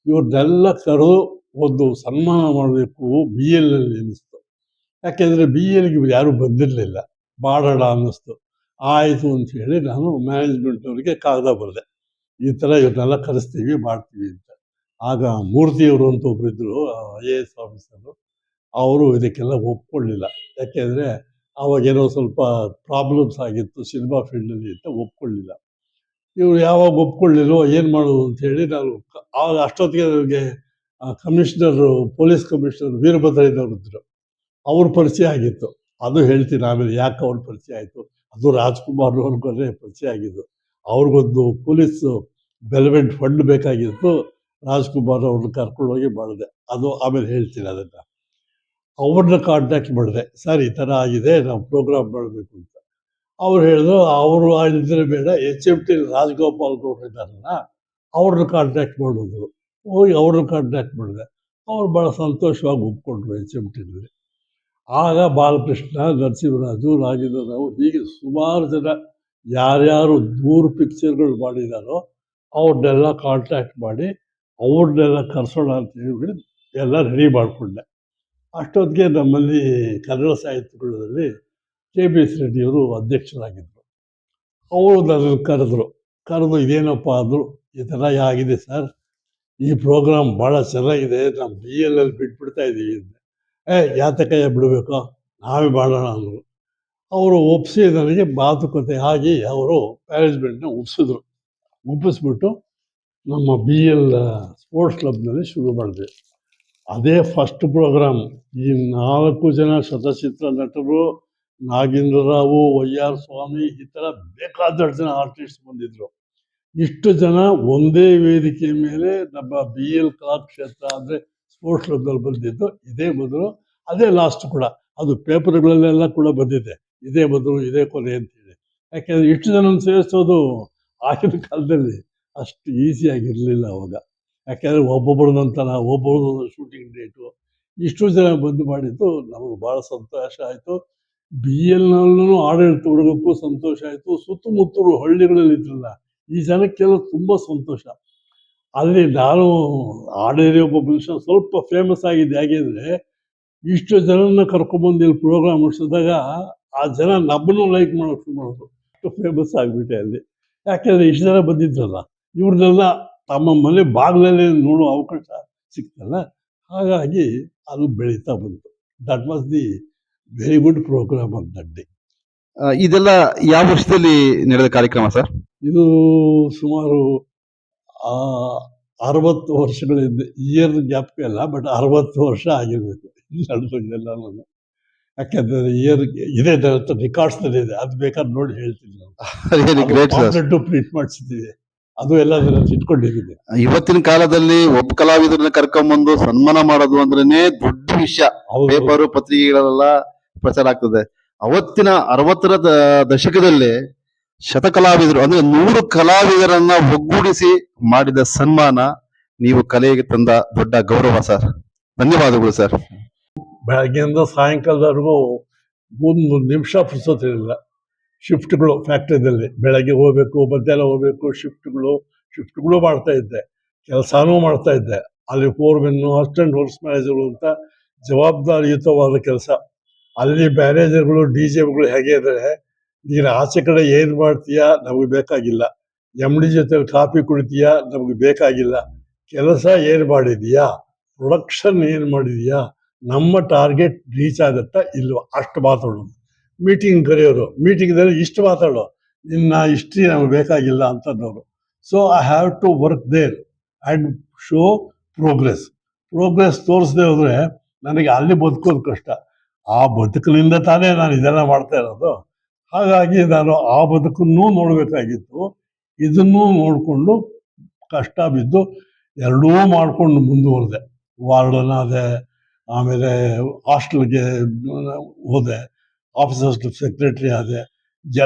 ಇವ್ರನ್ನೆಲ್ಲ ಕರೆದು ಒಂದು ಸನ್ಮಾನ ಮಾಡಬೇಕು BL ಅನ್ನಿಸ್ತು. ಯಾಕೆಂದರೆ BLಗೆ ಇವ್ರು ಯಾರೂ ಬಂದಿರಲಿಲ್ಲ, ಮಾಡೋಣ ಅನ್ನಿಸ್ತು. ಆಯಿತು ಅಂತ ಹೇಳಿ ನಾನು ಮ್ಯಾನೇಜ್ಮೆಂಟ್ನವರಿಗೆ ಕಾಗದ ಬರೆದೆ, ಈ ಥರ ಇವ್ರನ್ನೆಲ್ಲ ಕರೆಸ್ತೀವಿ, ಮಾಡ್ತೀವಿ ಅಂತ. ಆಗ ಮೂರ್ತಿಯವರು ಅಂತ ಒಬ್ಬರಿದ್ದರು, IAS ಆಫೀಸರು. ಅವರು ಇದಕ್ಕೆಲ್ಲ ಒಪ್ಕೊಳ್ಳಿಲ್ಲ. ಯಾಕೆಂದರೆ ಅವಾಗೇನೋ ಸ್ವಲ್ಪ ಪ್ರಾಬ್ಲಮ್ಸ್ ಆಗಿತ್ತು ಸಿನಿಮಾ ಫೀಲ್ಡಲ್ಲಿ ಅಂತ ಒಪ್ಕೊಳ್ಳಿಲ್ಲ. ಇವರು ಯಾವಾಗ ಒಪ್ಕೊಳ್ಳಿಲ್ಲೋ ಏನು ಮಾಡೋದು ಅಂಥೇಳಿ ನಾನು ಆವಾಗ ಅಷ್ಟೊತ್ತಿಗೆ ನನಗೆ ಕಮಿಷನರು, ಪೊಲೀಸ್ ಕಮಿಷನರ್ ವೀರಭದ್ರಯ್ಯನವರು ಇದ್ದರು. ಅವ್ರ ಪರಿಚಯ ಆಗಿತ್ತು. ಅದು ಹೇಳ್ತೀನಿ ಆಮೇಲೆ ಯಾಕೆ ಅವ್ರ ಪರಿಚಯ ಆಯಿತು. ಅದು ರಾಜ್ಕುಮಾರ್ ಅವ್ರಿಗೇ ಪರಿಚಯ ಆಗಿದ್ದು. ಅವ್ರಿಗೊಂದು ಪೊಲೀಸ್ ಡೆವಲಪ್ಮೆಂಟ್ ಫಂಡ್ ಬೇಕಾಗಿತ್ತು. ರಾಜ್ಕುಮಾರ್ ಅವ್ರನ್ನ ಕರ್ಕೊಂಡೋಗಿ ಮಾಡಿದೆ. ಅದು ಆಮೇಲೆ ಹೇಳ್ತೀನಿ ಅದನ್ನು. ಅವ್ರನ್ನ ಕಾಂಟ್ಯಾಕ್ಟ್ ಮಾಡಿದೆ, ಸರ್ ಈ ಥರ ಆಗಿದೆ, ನಾವು ಪ್ರೋಗ್ರಾಮ್ ಮಾಡಬೇಕು ಅಂತ. ಅವ್ರು ಹೇಳಿದ್ರು ಅವರು ಇದ್ರೆ ಬೇಡ, HMT ರಾಜಗೋಪಾಲ್ ಗೌಡ್ರು ಇದ್ದಾರಲ್ಲ ಅವ್ರನ್ನ ಕಾಂಟ್ಯಾಕ್ಟ್ ಮಾಡೋದು. ಹೋಗಿ ಅವ್ರನ್ನ ಕಾಂಟ್ಯಾಕ್ಟ್ ಮಾಡಿದೆ. ಅವ್ರು ಭಾಳ ಸಂತೋಷವಾಗಿ ಒಪ್ಕೊಂಡ್ರು HMTನಲ್ಲಿ. ಆಗ ಬಾಲಕೃಷ್ಣ, ನರಸಿಂಹರಾಜು, ರಾಜೇಂದ್ರ ರಾವ್, ಹೀಗೆ ಸುಮಾರು ಜನ ಯಾರ್ಯಾರು 100 ಪಿಕ್ಚರ್ಗಳು ಮಾಡಿದಾರೋ ಅವ್ರನ್ನೆಲ್ಲ ಕಾಂಟ್ಯಾಕ್ಟ್ ಮಾಡಿ ಅವ್ರನ್ನೆಲ್ಲ ಕರೆಸೋಣ ಅಂತ ಹೇಳಿ ಎಲ್ಲ ರೆಡಿ ಮಾಡಿಕೊಂಡೆ. ಅಷ್ಟೊತ್ತಿಗೆ ನಮ್ಮಲ್ಲಿ ಕನ್ನಡ ಸಾಹಿತ್ಯಗಳಲ್ಲಿ KBS ರೆಡ್ಡಿಯವರು ಅಧ್ಯಕ್ಷರಾಗಿದ್ದರು. ಅವರು ನನ್ನನ್ನು ಕರೆದು ಇದೇನಪ್ಪ ಅಂದರು, ಈ ಥರ ಆಗಿದೆ ಸರ್, ಈ ಪ್ರೋಗ್ರಾಮ್ ಭಾಳ ಚೆನ್ನಾಗಿದೆ, ನಾವು BL ಬಿಟ್ಬಿಡ್ತಾ ಇದ್ದೀವಿ ಅಂತ. ಯಾತಕಯ್ಯ ಬಿಡಬೇಕು, ನಾವೇ ಮಾಡೋಣ ಅಂದರು. ಅವರು ಒಪ್ಪಿಸಿ ನನಗೆ ಮಾತುಕತೆ ಆಗಿ ಅವರು ಮ್ಯಾನೇಜ್ಮೆಂಟ್ನ ಒಪ್ಪಿಸ್ಬಿಟ್ಟು ನಮ್ಮ BL ಸ್ಪೋರ್ಟ್ಸ್ ಕ್ಲಬ್ನಲ್ಲಿ ಶುರು ಮಾಡಿದೆ. ಅದೇ ಫಸ್ಟ್ ಪ್ರೋಗ್ರಾಮ್. ಈ 4 ಜನ ಶತಚಿತ್ರ ನಟರು, ನಾಗೇಂದ್ರ ರಾವು, YR ಸ್ವಾಮಿ, ಈ ಥರ ಬೇಕಾದಷ್ಟು ಜನ ಆರ್ಟಿಸ್ಟ್ ಬಂದಿದ್ದರು. ಇಷ್ಟು ಜನ ಒಂದೇ ವೇದಿಕೆ ಮೇಲೆ ನಮ್ಮ BL ಕಲಾಕ್ಷೇತ್ರ ಅಂದರೆ ಸ್ಪೋರ್ಟ್ಸ್ ಕ್ಲಬ್ನಲ್ಲಿ ಬಂದಿದ್ದು. ಇದೇ ಮೊದಲು, ಅದೇ ಲಾಸ್ಟ್ ಕೂಡ. ಅದು ಪೇಪರ್ಗಳಲ್ಲೆಲ್ಲ ಕೂಡ ಬಂದಿದೆ, ಇದೇ ಮೊದಲು ಇದೇ ಕೊನೆ ಅಂತೇಳಿ. ಯಾಕೆಂದರೆ ಇಷ್ಟು ಜನ ಸೇರಿಸೋದು ಆಗಿನ ಕಾಲದಲ್ಲಿ ಅಷ್ಟು ಈಸಿಯಾಗಿರಲಿಲ್ಲ ಅವಾಗ. ಯಾಕೆಂದರೆ ಒಬ್ಬೊಬ್ಬರ ನಂತರ ಒಬ್ಬೊಬ್ಬರದೊಂದು ಶೂಟಿಂಗ್ ಡೇಟು, ಇಷ್ಟು ಜನ ಬಂದು ಮಾಡಿದ್ದು ನಮಗೆ ಭಾಳ ಸಂತೋಷ ಆಯಿತು. BLನಲ್ಲೂ ಆಡಳಿತ ಹುಡುಗಕ್ಕೂ ಸಂತೋಷ ಆಯಿತು. ಸುತ್ತಮುತ್ತಲು ಹಳ್ಳಿಗಳಲ್ಲಿ ಇದ್ರಲ್ಲ ಈ ಜನಕ್ಕೆಲ್ಲ ತುಂಬ ಸಂತೋಷ. ಅಲ್ಲಿ ನಾನು ಆಡೇರಿ ಒಬ್ಬ ಮನುಷ್ಯ ಸ್ವಲ್ಪ ಫೇಮಸ್ ಆಗಿದ್ದು ಹೇಗೆ ಅಂದರೆ, ಇಷ್ಟು ಜನನ ಕರ್ಕೊಂಬಂದು ಇಲ್ಲಿ ಪ್ರೋಗ್ರಾಮ್ ಮಾಡಿಸಿದಾಗ ಆ ಜನ ನಮ್ಮನ್ನು ಲೈಕ್ ಮಾಡೋಕೆ ಶುರು ಮಾಡೋದು. ಅಷ್ಟು ಫೇಮಸ್ ಆಗಿಬಿಟ್ಟೆ ಅಲ್ಲಿ. ಯಾಕೆಂದರೆ ಇಷ್ಟು ಜನ ಬಂದಿದ್ರಲ್ಲ, ಇವ್ರನ್ನೆಲ್ಲ ತಮ್ಮ ಮನೆ ಬಾಗಿಲಲ್ಲೇ ನೋಡೋ ಅವಕಾಶ ಸಿಕ್ತಲ್ಲ, ಹಾಗಾಗಿ ಅದು ಬೆಳೀತಾ ಬಂತು. That was the very good program of that day. ಇದೆಲ್ಲ ಯಾವ ವರ್ಷದಲ್ಲಿ ನಡೆದ ಕಾರ್ಯಕ್ರಮ ಸರ್? ಇದು ಸುಮಾರು 60 ವರ್ಷಗಳಿಂದ, ಇಯರ್ ಜ್ಞಾಪಕ ಇಲ್ಲ, ಬಟ್ 60 ವರ್ಷ ಆಗಿರಬೇಕು ನಡೆದೆಲ್ಲ ನಾನು. ಯಾಕೆಂದರೆ ಇಯರ್ ಇದೆ, ನನ್ನ ಹತ್ರ ರೆಕಾರ್ಡ್ಸ್ನಲ್ಲಿ ಇದೆ, ಅದು ಬೇಕಾದ್ರೆ ನೋಡಿ ಹೇಳ್ತೀನಿ. ನಾವು ಪ್ರಿಂಟ್ ಮಾಡಿಸಿದ್ದೀವಿ, ಅದು ಎಲ್ಲ ಇಟ್ಕೊಂಡಿದ್ದೀನಿ. ಇವತ್ತಿನ ಕಾಲದಲ್ಲಿ ಒಬ್ಬ ಕಲಾವಿದರನ್ನ ಕರ್ಕೊಂಡ್ಬಂದು ಸನ್ಮಾನ ಮಾಡೋದು ಅಂದ್ರೇನೆ ದೊಡ್ಡ ವಿಷಯ. ಪೇಪರು, ಪತ್ರಿಕೆಗಳೆಲ್ಲ ಪ್ರಚಾರ ಆಗ್ತದೆ. ಅವತ್ತಿನ 60ರ ದಶಕದಲ್ಲಿ ಶತಕಲಾವಿದರು ಅಂದ್ರೆ 100 ಕಲಾವಿದರನ್ನ ಒಗ್ಗೂಡಿಸಿ ಮಾಡಿದ ಸನ್ಮಾನ ನೀವು ಕಲೆಗೆ ತಂದ ದೊಡ್ಡ ಗೌರವ ಸರ್. ಧನ್ಯವಾದಗಳು ಸರ್. ಬೆಳಗ್ಗೆಯಿಂದ ಸಾಯಂಕಾಲದವರೆಗೂ 1 ನಿಮಿಷ ಪುರ್ಸೋತಿರಲಿಲ್ಲ. ಶಿಫ್ಟ್ಗಳು ಫ್ಯಾಕ್ಟ್ರಿದಲ್ಲಿ ಬೆಳಗ್ಗೆ ಹೋಗಬೇಕು, ಮಧ್ಯಾಹ್ನ ಹೋಗಬೇಕು, ಶಿಫ್ಟ್ಗಳು ಮಾಡ್ತಾ ಇದ್ದೆ, ಕೆಲಸನೂ ಮಾಡ್ತಾ ಇದ್ದೆ. ಅಲ್ಲಿ ಫೋರ್ಮೆನ್ನು, ಅಸಿಸ್ಟೆಂಟ್ ವರ್ಕ್ಸ್ ಮ್ಯಾನೇಜರು ಅಂತ ಜವಾಬ್ದಾರಿಯುತವಾದ ಕೆಲಸ. ಅಲ್ಲಿ ಮ್ಯಾನೇಜರ್ಗಳು, DJಗಳು ಹೇಗೆ ಇದ್ದಾರೆ, ನೀನು ಆಚೆ ಕಡೆ ಏನು ಮಾಡ್ತೀಯಾ ನಮಗೆ ಬೇಕಾಗಿಲ್ಲ, MD ಜೊತೆ ಕಾಫಿ ಕುಡಿತೀಯಾ ನಮಗೆ ಬೇಕಾಗಿಲ್ಲ, ಕೆಲಸ ಏನು ಮಾಡಿದೀಯಾ, ಪ್ರೊಡಕ್ಷನ್ ಏನು ಮಾಡಿದೀಯಾ, ನಮ್ಮ ಟಾರ್ಗೆಟ್ ರೀಚ್ ಆಗುತ್ತಾ ಇಲ್ವ ಅಷ್ಟು ಮಾತಾಡೋದು. ಮೀಟಿಂಗ್ ಕರೆಯೋರು, ಮೀಟಿಂಗ್ದಲ್ಲಿ ಇಷ್ಟು ಮಾತಾಡೋ, ನಿನ್ನ ಹಿಸ್ಟ್ರಿ ನಮಗೆ ಬೇಕಾಗಿಲ್ಲ ಅಂತಂದವರು. So I have to work there and show progress ತೋರಿಸದೆ ಹೋದರೆ ನನಗೆ ಅಲ್ಲಿ ಬದುಕೋದು ಕಷ್ಟ. ಆ ಬದುಕಿನಿಂದ ತಾನೇ ನಾನು ಇದೆಲ್ಲ ಮಾಡ್ತಾ ಇರೋದು. ಹಾಗಾಗಿ ನಾನು ಆ ಬದುಕನ್ನೂ ನೋಡಬೇಕಾಗಿತ್ತು, ಇದನ್ನೂ ನೋಡಿಕೊಂಡು ಕಷ್ಟ ಬಿದ್ದು ಎರಡೂ ಮಾಡ್ಕೊಂಡು ಮುಂದುವರೆದೆ. ವಾರ್ಡನ್ ಆದೆ, ಆಮೇಲೆ ಹಾಸ್ಟೆಲ್ಗೆ ಹೋದೆ, ಆಫೀಸರ್ಸ್ ಸೆಕ್ರೆಟರಿ ಆದೆ.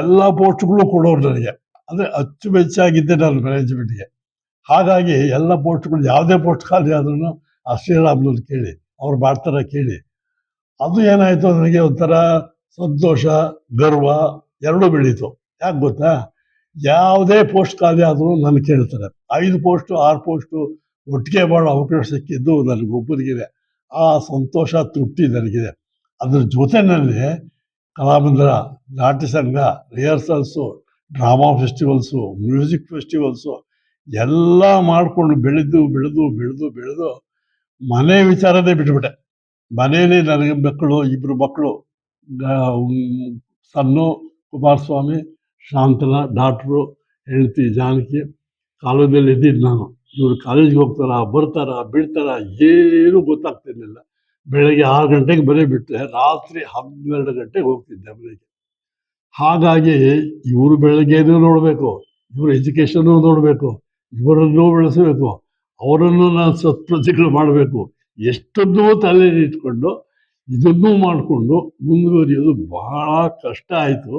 ಎಲ್ಲ ಪೋಸ್ಟ್ಗಳು ಕೊಡೋರು ನನಗೆ. ಅಂದರೆ ಅಚ್ಚುಮೆಚ್ಚಾಗಿದ್ದೆ ನಾನು ಮ್ಯಾನೇಜ್ಮೆಂಟ್ಗೆ. ಹಾಗಾಗಿ ಎಲ್ಲ ಪೋಸ್ಟ್ಗಳು, ಯಾವುದೇ ಪೋಸ್ಟ್ ಖಾಲಿ ಆದ್ರೂ ಆ ಶ್ರೀರಾಮ್ನಲ್ಲಿ ಕೇಳಿ, ಅವ್ರು ಮಾಡ್ತಾರೆ ಕೇಳಿ. ಅದು ಏನಾಯಿತು, ನನಗೆ ಒಂಥರ ಸಂತೋಷ, ಗರ್ವ ಎರಡೂ ಬೆಳೀತು. ಯಾಕೆ ಗೊತ್ತಾ, ಯಾವುದೇ ಪೋಸ್ಟ್ ಖಾಲಿ ಆದರೂ ನನ್ನ ಕೇಳ್ತಾರೆ. 5 ಪೋಸ್ಟು 6 ಪೋಸ್ಟು ಒಟ್ಟಿಗೆ ಮಾಡೋ ಅವಕಾಶ ಸಿಕ್ಕಿದ್ದು ನನಗೊಬ್ಬರಿಗಿದೆ. ಆ ಸಂತೋಷ, ತೃಪ್ತಿ ನನಗಿದೆ. ಅದ್ರ ಜೊತೆಯಲ್ಲಿ ಕಲಾಮಂದಿರ, ನಾಟ್ಯ ಸಂಘ, ರಿಹರ್ಸಲ್ಸು, ಡ್ರಾಮಾ ಫೆಸ್ಟಿವಲ್ಸು, ಮ್ಯೂಸಿಕ್ ಫೆಸ್ಟಿವಲ್ಸು ಎಲ್ಲ ಮಾಡಿಕೊಂಡು ಬೆಳೆದು ಬೆಳೆದು ಬೆಳೆದು ಬೆಳೆದು ಮನೆ ವಿಚಾರನೇ ಬಿಟ್ಬಿಟ್ಟೆ. ಮನೆಯಲ್ಲಿ ನನಗೆ ಮಕ್ಕಳು, 2 ಮಕ್ಕಳು, ಸನ್ನು ಕುಮಾರಸ್ವಾಮಿ, ಶಾಂತಲಾ, ಡಾಕ್ಟ್ರು, ಹೆಂಡತಿ ಜಾನಕಿ. ಕಾಲೇಜಲ್ಲಿ ಇದ್ದಿದ್ದು ನಾನು. ಇವರು ಕಾಲೇಜಿಗೆ ಹೋಗ್ತಾರ, ಬರ್ತಾರ, ಬಿಡ್ತಾರ, ಏನೂ ಗೊತ್ತಾಗ್ತಿರ್ಲಿಲ್ಲ. ಬೆಳಗ್ಗೆ 6 ಗಂಟೆಗೆ ಮನೆ ಬಿಟ್ಟರೆ ರಾತ್ರಿ 12 ಗಂಟೆಗೆ ಹೋಗ್ತಿದ್ದೆ ಮನೆಗೆ. ಹಾಗಾಗಿ ಇವರು ಬೆಳಗ್ಗೆನೂ ನೋಡಬೇಕು, ಇವರು ಎಜುಕೇಷನ್ನು ನೋಡಬೇಕು, ಇವರನ್ನು ಬೆಳೆಸಬೇಕು, ಅವರನ್ನು ನಾನು ಸತ್ಪ್ರತಿಗಳು ಮಾಡಬೇಕು. ಎಷ್ಟೊಂದು ತಲೆಯಲ್ಲಿ ಇಟ್ಕೊಂಡು ಇದನ್ನೂ ಮಾಡಿಕೊಂಡು ಮುಂದುವರಿಯೋದು ಬಹಳ ಕಷ್ಟ ಆಯಿತು.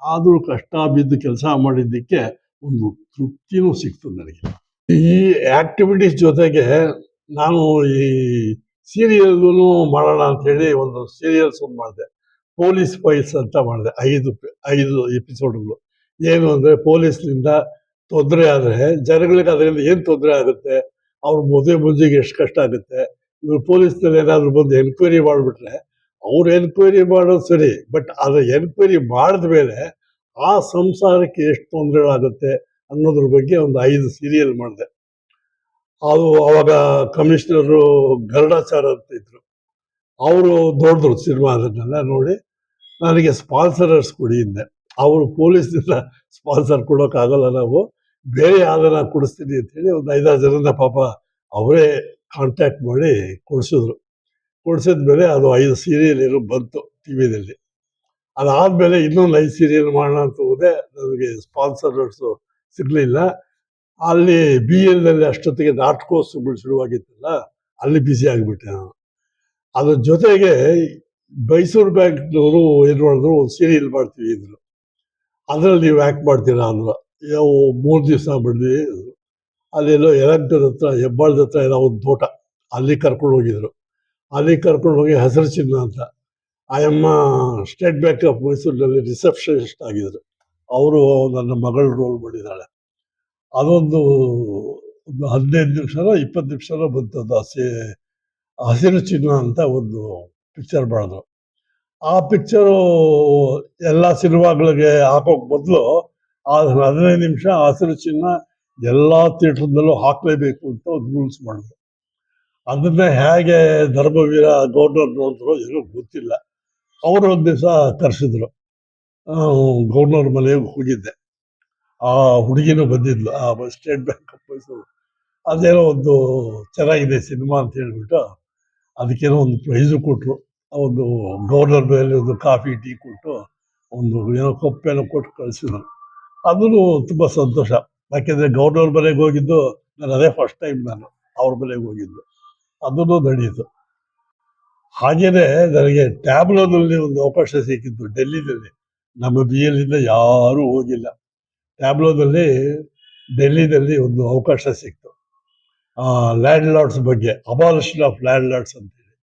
ಆದರೂ ಕಷ್ಟ ಬಿದ್ದು ಕೆಲಸ ಮಾಡಿದ್ದಕ್ಕೆ ಒಂದು ತೃಪ್ತಿನೂ ಸಿಕ್ತು ನನಗೆ. ಈ ಆಕ್ಟಿವಿಟೀಸ್ ಜೊತೆಗೆ ನಾನು ಈ ಸೀರಿಯಲ್ಗೂ ಮಾಡೋಣ ಅಂಥೇಳಿ ಒಂದು ಸೀರಿಯಲ್ಸ್ ಮಾಡಿದೆ. ಪೊಲೀಸ್ ಫೈಲ್ಸ್ ಅಂತ ಮಾಡಿದೆ. 5 ಎಪಿಸೋಡ್ಗಳು. ಏನು ಅಂದರೆ, ಪೊಲೀಸ್ನಿಂದ ತೊಂದರೆ ಆದರೆ ಜನಗಳಿಗೆ ಅದರಿಂದ ಏನು ತೊಂದರೆ ಆಗುತ್ತೆ, ಅವ್ರ ಮುಂಜೆಗೆ ಎಷ್ಟು ಕಷ್ಟ ಆಗುತ್ತೆ, ಇವರು ಪೊಲೀಸ್ನಲ್ಲಿ ಏನಾದರೂ ಬಂದು ಎನ್ಕ್ವೈರಿ ಮಾಡಿಬಿಟ್ರೆ ಅವ್ರು ಎನ್ಕ್ವೈರಿ ಮಾಡೋದು ಸರಿ, ಬಟ್ ಅದು ಎನ್ಕ್ವೈರಿ ಮಾಡಿದ ಮೇಲೆ ಆ ಸಂಸಾರಕ್ಕೆ ಎಷ್ಟು ತೊಂದರೆಗಳಾಗುತ್ತೆ ಅನ್ನೋದ್ರ ಬಗ್ಗೆ ಒಂದು 5 ಸೀರಿಯಲ್ ಮಾಡಿದೆ. ಅದು ಅವಾಗ ಕಮಿಷನರು ಗರುಡಾಚಾರ್ ಅಂತ ಇದ್ರು. ಅವರು ನೋಡಿದ್ರು ಸಿನಿಮಾ, ಅದನ್ನೆಲ್ಲ ನೋಡಿ ನನಗೆ ಸ್ಪಾನ್ಸರರ್ಸ್ ಕೊಡಿ ಅಂದೆ. ಅವರು ಪೊಲೀಸ್ನಿಂದ ಸ್ಪಾನ್ಸರ್ ಕೊಡೋಕ್ಕಾಗಲ್ಲ, ನಾವು ಬೇರೆ ಯಾವ್ದನ್ನ ಕೊಡಿಸ್ತೀನಿ ಅಂತೇಳಿ ಒಂದು 5-6 ಜನನ ಪಾಪ ಅವರೇ ಕಾಂಟ್ಯಾಕ್ಟ್ ಮಾಡಿ ಕೊಡಿಸಿದ್ರು. ಕೊಡಿಸಿದ್ಮೇಲೆ ಅದು 5 ಸೀರಿಯಲ್ ಏನೋ ಬಂತು ಟಿವಿದಲ್ಲಿ. ಅದಾದಮೇಲೆ ಇನ್ನೊಂದು 5 ಸೀರಿಯಲ್ ಮಾಡೋಣ ಅಂತ ಹೋದೆ. ನನಗೆ ಸ್ಪಾನ್ಸರ್ಸು ಸಿಗಲಿಲ್ಲ. ಅಲ್ಲಿ BL ಅಷ್ಟೊತ್ತಿಗೆ ನಾಟಕೋತ್ಸವಗಳು ಶುರುವಾಗಿತ್ತಲ್ಲ, ಅಲ್ಲಿ ಬ್ಯುಸಿ ಆಗಿಬಿಟ್ಟೆ ನಾನು. ಅದ್ರ ಜೊತೆಗೆ ಮೈಸೂರು ಬ್ಯಾಂಕ್ನವರು ಏನು ಮಾಡಿದ್ರು, ಒಂದು ಸೀರಿಯಲ್ ಮಾಡ್ತೀವಿ ಇದ್ರು, ಅದರಲ್ಲಿ ನೀವು ಆ್ಯಕ್ಟ್ ಮಾಡ್ತೀರಾ ಅಂದ್ರು. 3 ದಿವಸ ಬಂದ್ವಿ. ಅಲ್ಲೆಲ್ಲೋ ಯಲಹಂಕದ ಹತ್ರ, ಹೆಬ್ಬಾಳದ ಹತ್ರ ಏನೋ ಒಂದು ತೋಟ, ಅಲ್ಲಿ ಕರ್ಕೊಂಡು ಹೋಗಿದ್ರು. ಅಲ್ಲಿ ಕರ್ಕೊಂಡು ಹೋಗಿ ಹಸಿರು ಚಿನ್ನ ಅಂತ, ಆಯಮ್ಮ ಸ್ಟೇಟ್ ಬ್ಯಾಂಕ್ ಆಫ್ ಮೈಸೂರಿನಲ್ಲಿ ರಿಸೆಪ್ಷನಿಸ್ಟ್ ಆಗಿದ್ರು. ಅವರು ನನ್ನ ಮಗಳ ರೋಲ್ ಮಾಡಿದ್ದಾಳೆ. ಅದೊಂದು 15 ನಿಮಿಷನೋ 20 ನಿಮಿಷನೋ ಬಂತದ್ದು. ಹಸಿರು ಚಿನ್ನ ಅಂತ ಒಂದು ಪಿಕ್ಚರ್ ಮಾಡಿದ್ರು. ಆ ಪಿಕ್ಚರು ಎಲ್ಲ ಸಿನಿಮಾಗಳಿಗೆ ಹಾಕೋಕೆ ಬದಲು 15 ನಿಮಿಷ ಹಸಿರು ಚಿನ್ನ ಎಲ್ಲ ಥಿಯೇಟ್ರದಲ್ಲೂ ಹಾಕಲೇಬೇಕು ಅಂತ ಒಂದು ರೂಲ್ಸ್ ಮಾಡಿದ್ರು. ಅದನ್ನೇ ಹೇಗೆ ಧರ್ಮವೀರ ಗವರ್ನರ್ ನೋಡಿದ್ರು ಏನೋ ಗೊತ್ತಿಲ್ಲ. ಅವರು ಒಂದು ದಿವಸ ಕರೆಸಿದ್ರು. ಗವರ್ನರ್ ಮನೆಗೆ ಹೋಗಿದ್ದೆ. ಆ ಹುಡುಗಿನೂ ಬಂದಿದ್ಲು, ಆ ಸ್ಟೇಟ್ ಬ್ಯಾಂಕ್ ಆಫ್ ಮೈಸೂರು. ಅದೇನೋ ಒಂದು ಚೆನ್ನಾಗಿದೆ ಸಿನಿಮಾ ಅಂತ ಹೇಳ್ಬಿಟ್ಟು ಅದಕ್ಕೇನೋ ಒಂದು ಪ್ರೈಸು ಕೊಟ್ಟರು. ಒಂದು ಗವರ್ನರ್ ಮೇಲೆ ಒಂದು ಕಾಫಿ ಟೀ ಕೊಟ್ಟು ಒಂದು ಏನೋ ಕಪ್ಪೇನೋ ಕೊಟ್ಟು ಕಳಿಸಿದ್ರು. ಅದೂ ತುಂಬ ಸಂತೋಷ. ಯಾಕೆಂದರೆ ಗವರ್ನರ್ ಮನೆಗೆ ಹೋಗಿದ್ದು ನಾನು ಅದೇ ಫಸ್ಟ್ ಟೈಮ್ ನಾನು ಅವ್ರ ಮನೆಗೆ ಹೋಗಿದ್ದು. ಅದನ್ನು ನಡೆಯಿತು. ಹಾಗೆಯೇ ನನಗೆ ಟ್ಯಾಬ್ಲೋದಲ್ಲಿ ಒಂದು ಅವಕಾಶ ಸಿಕ್ಕಿತ್ತು ಡೆಲ್ಲಿನಲ್ಲಿ. ನಮ್ಮ BL ಯಾರೂ ಹೋಗಿಲ್ಲ. ಟ್ಯಾಬ್ಲೋದಲ್ಲಿ ಡೆಲ್ಲಿನಲ್ಲಿ ಒಂದು ಅವಕಾಶ ಸಿಕ್ತು. ಲ್ಯಾಂಡ್ ಲಾರ್ಡ್ಸ್ ಬಗ್ಗೆ, ಅಬಾಲಿಷನ್ ಆಫ್ ಲ್ಯಾಂಡ್ ಲಾರ್ಡ್ಸ್ ಅಂತೇಳಿ,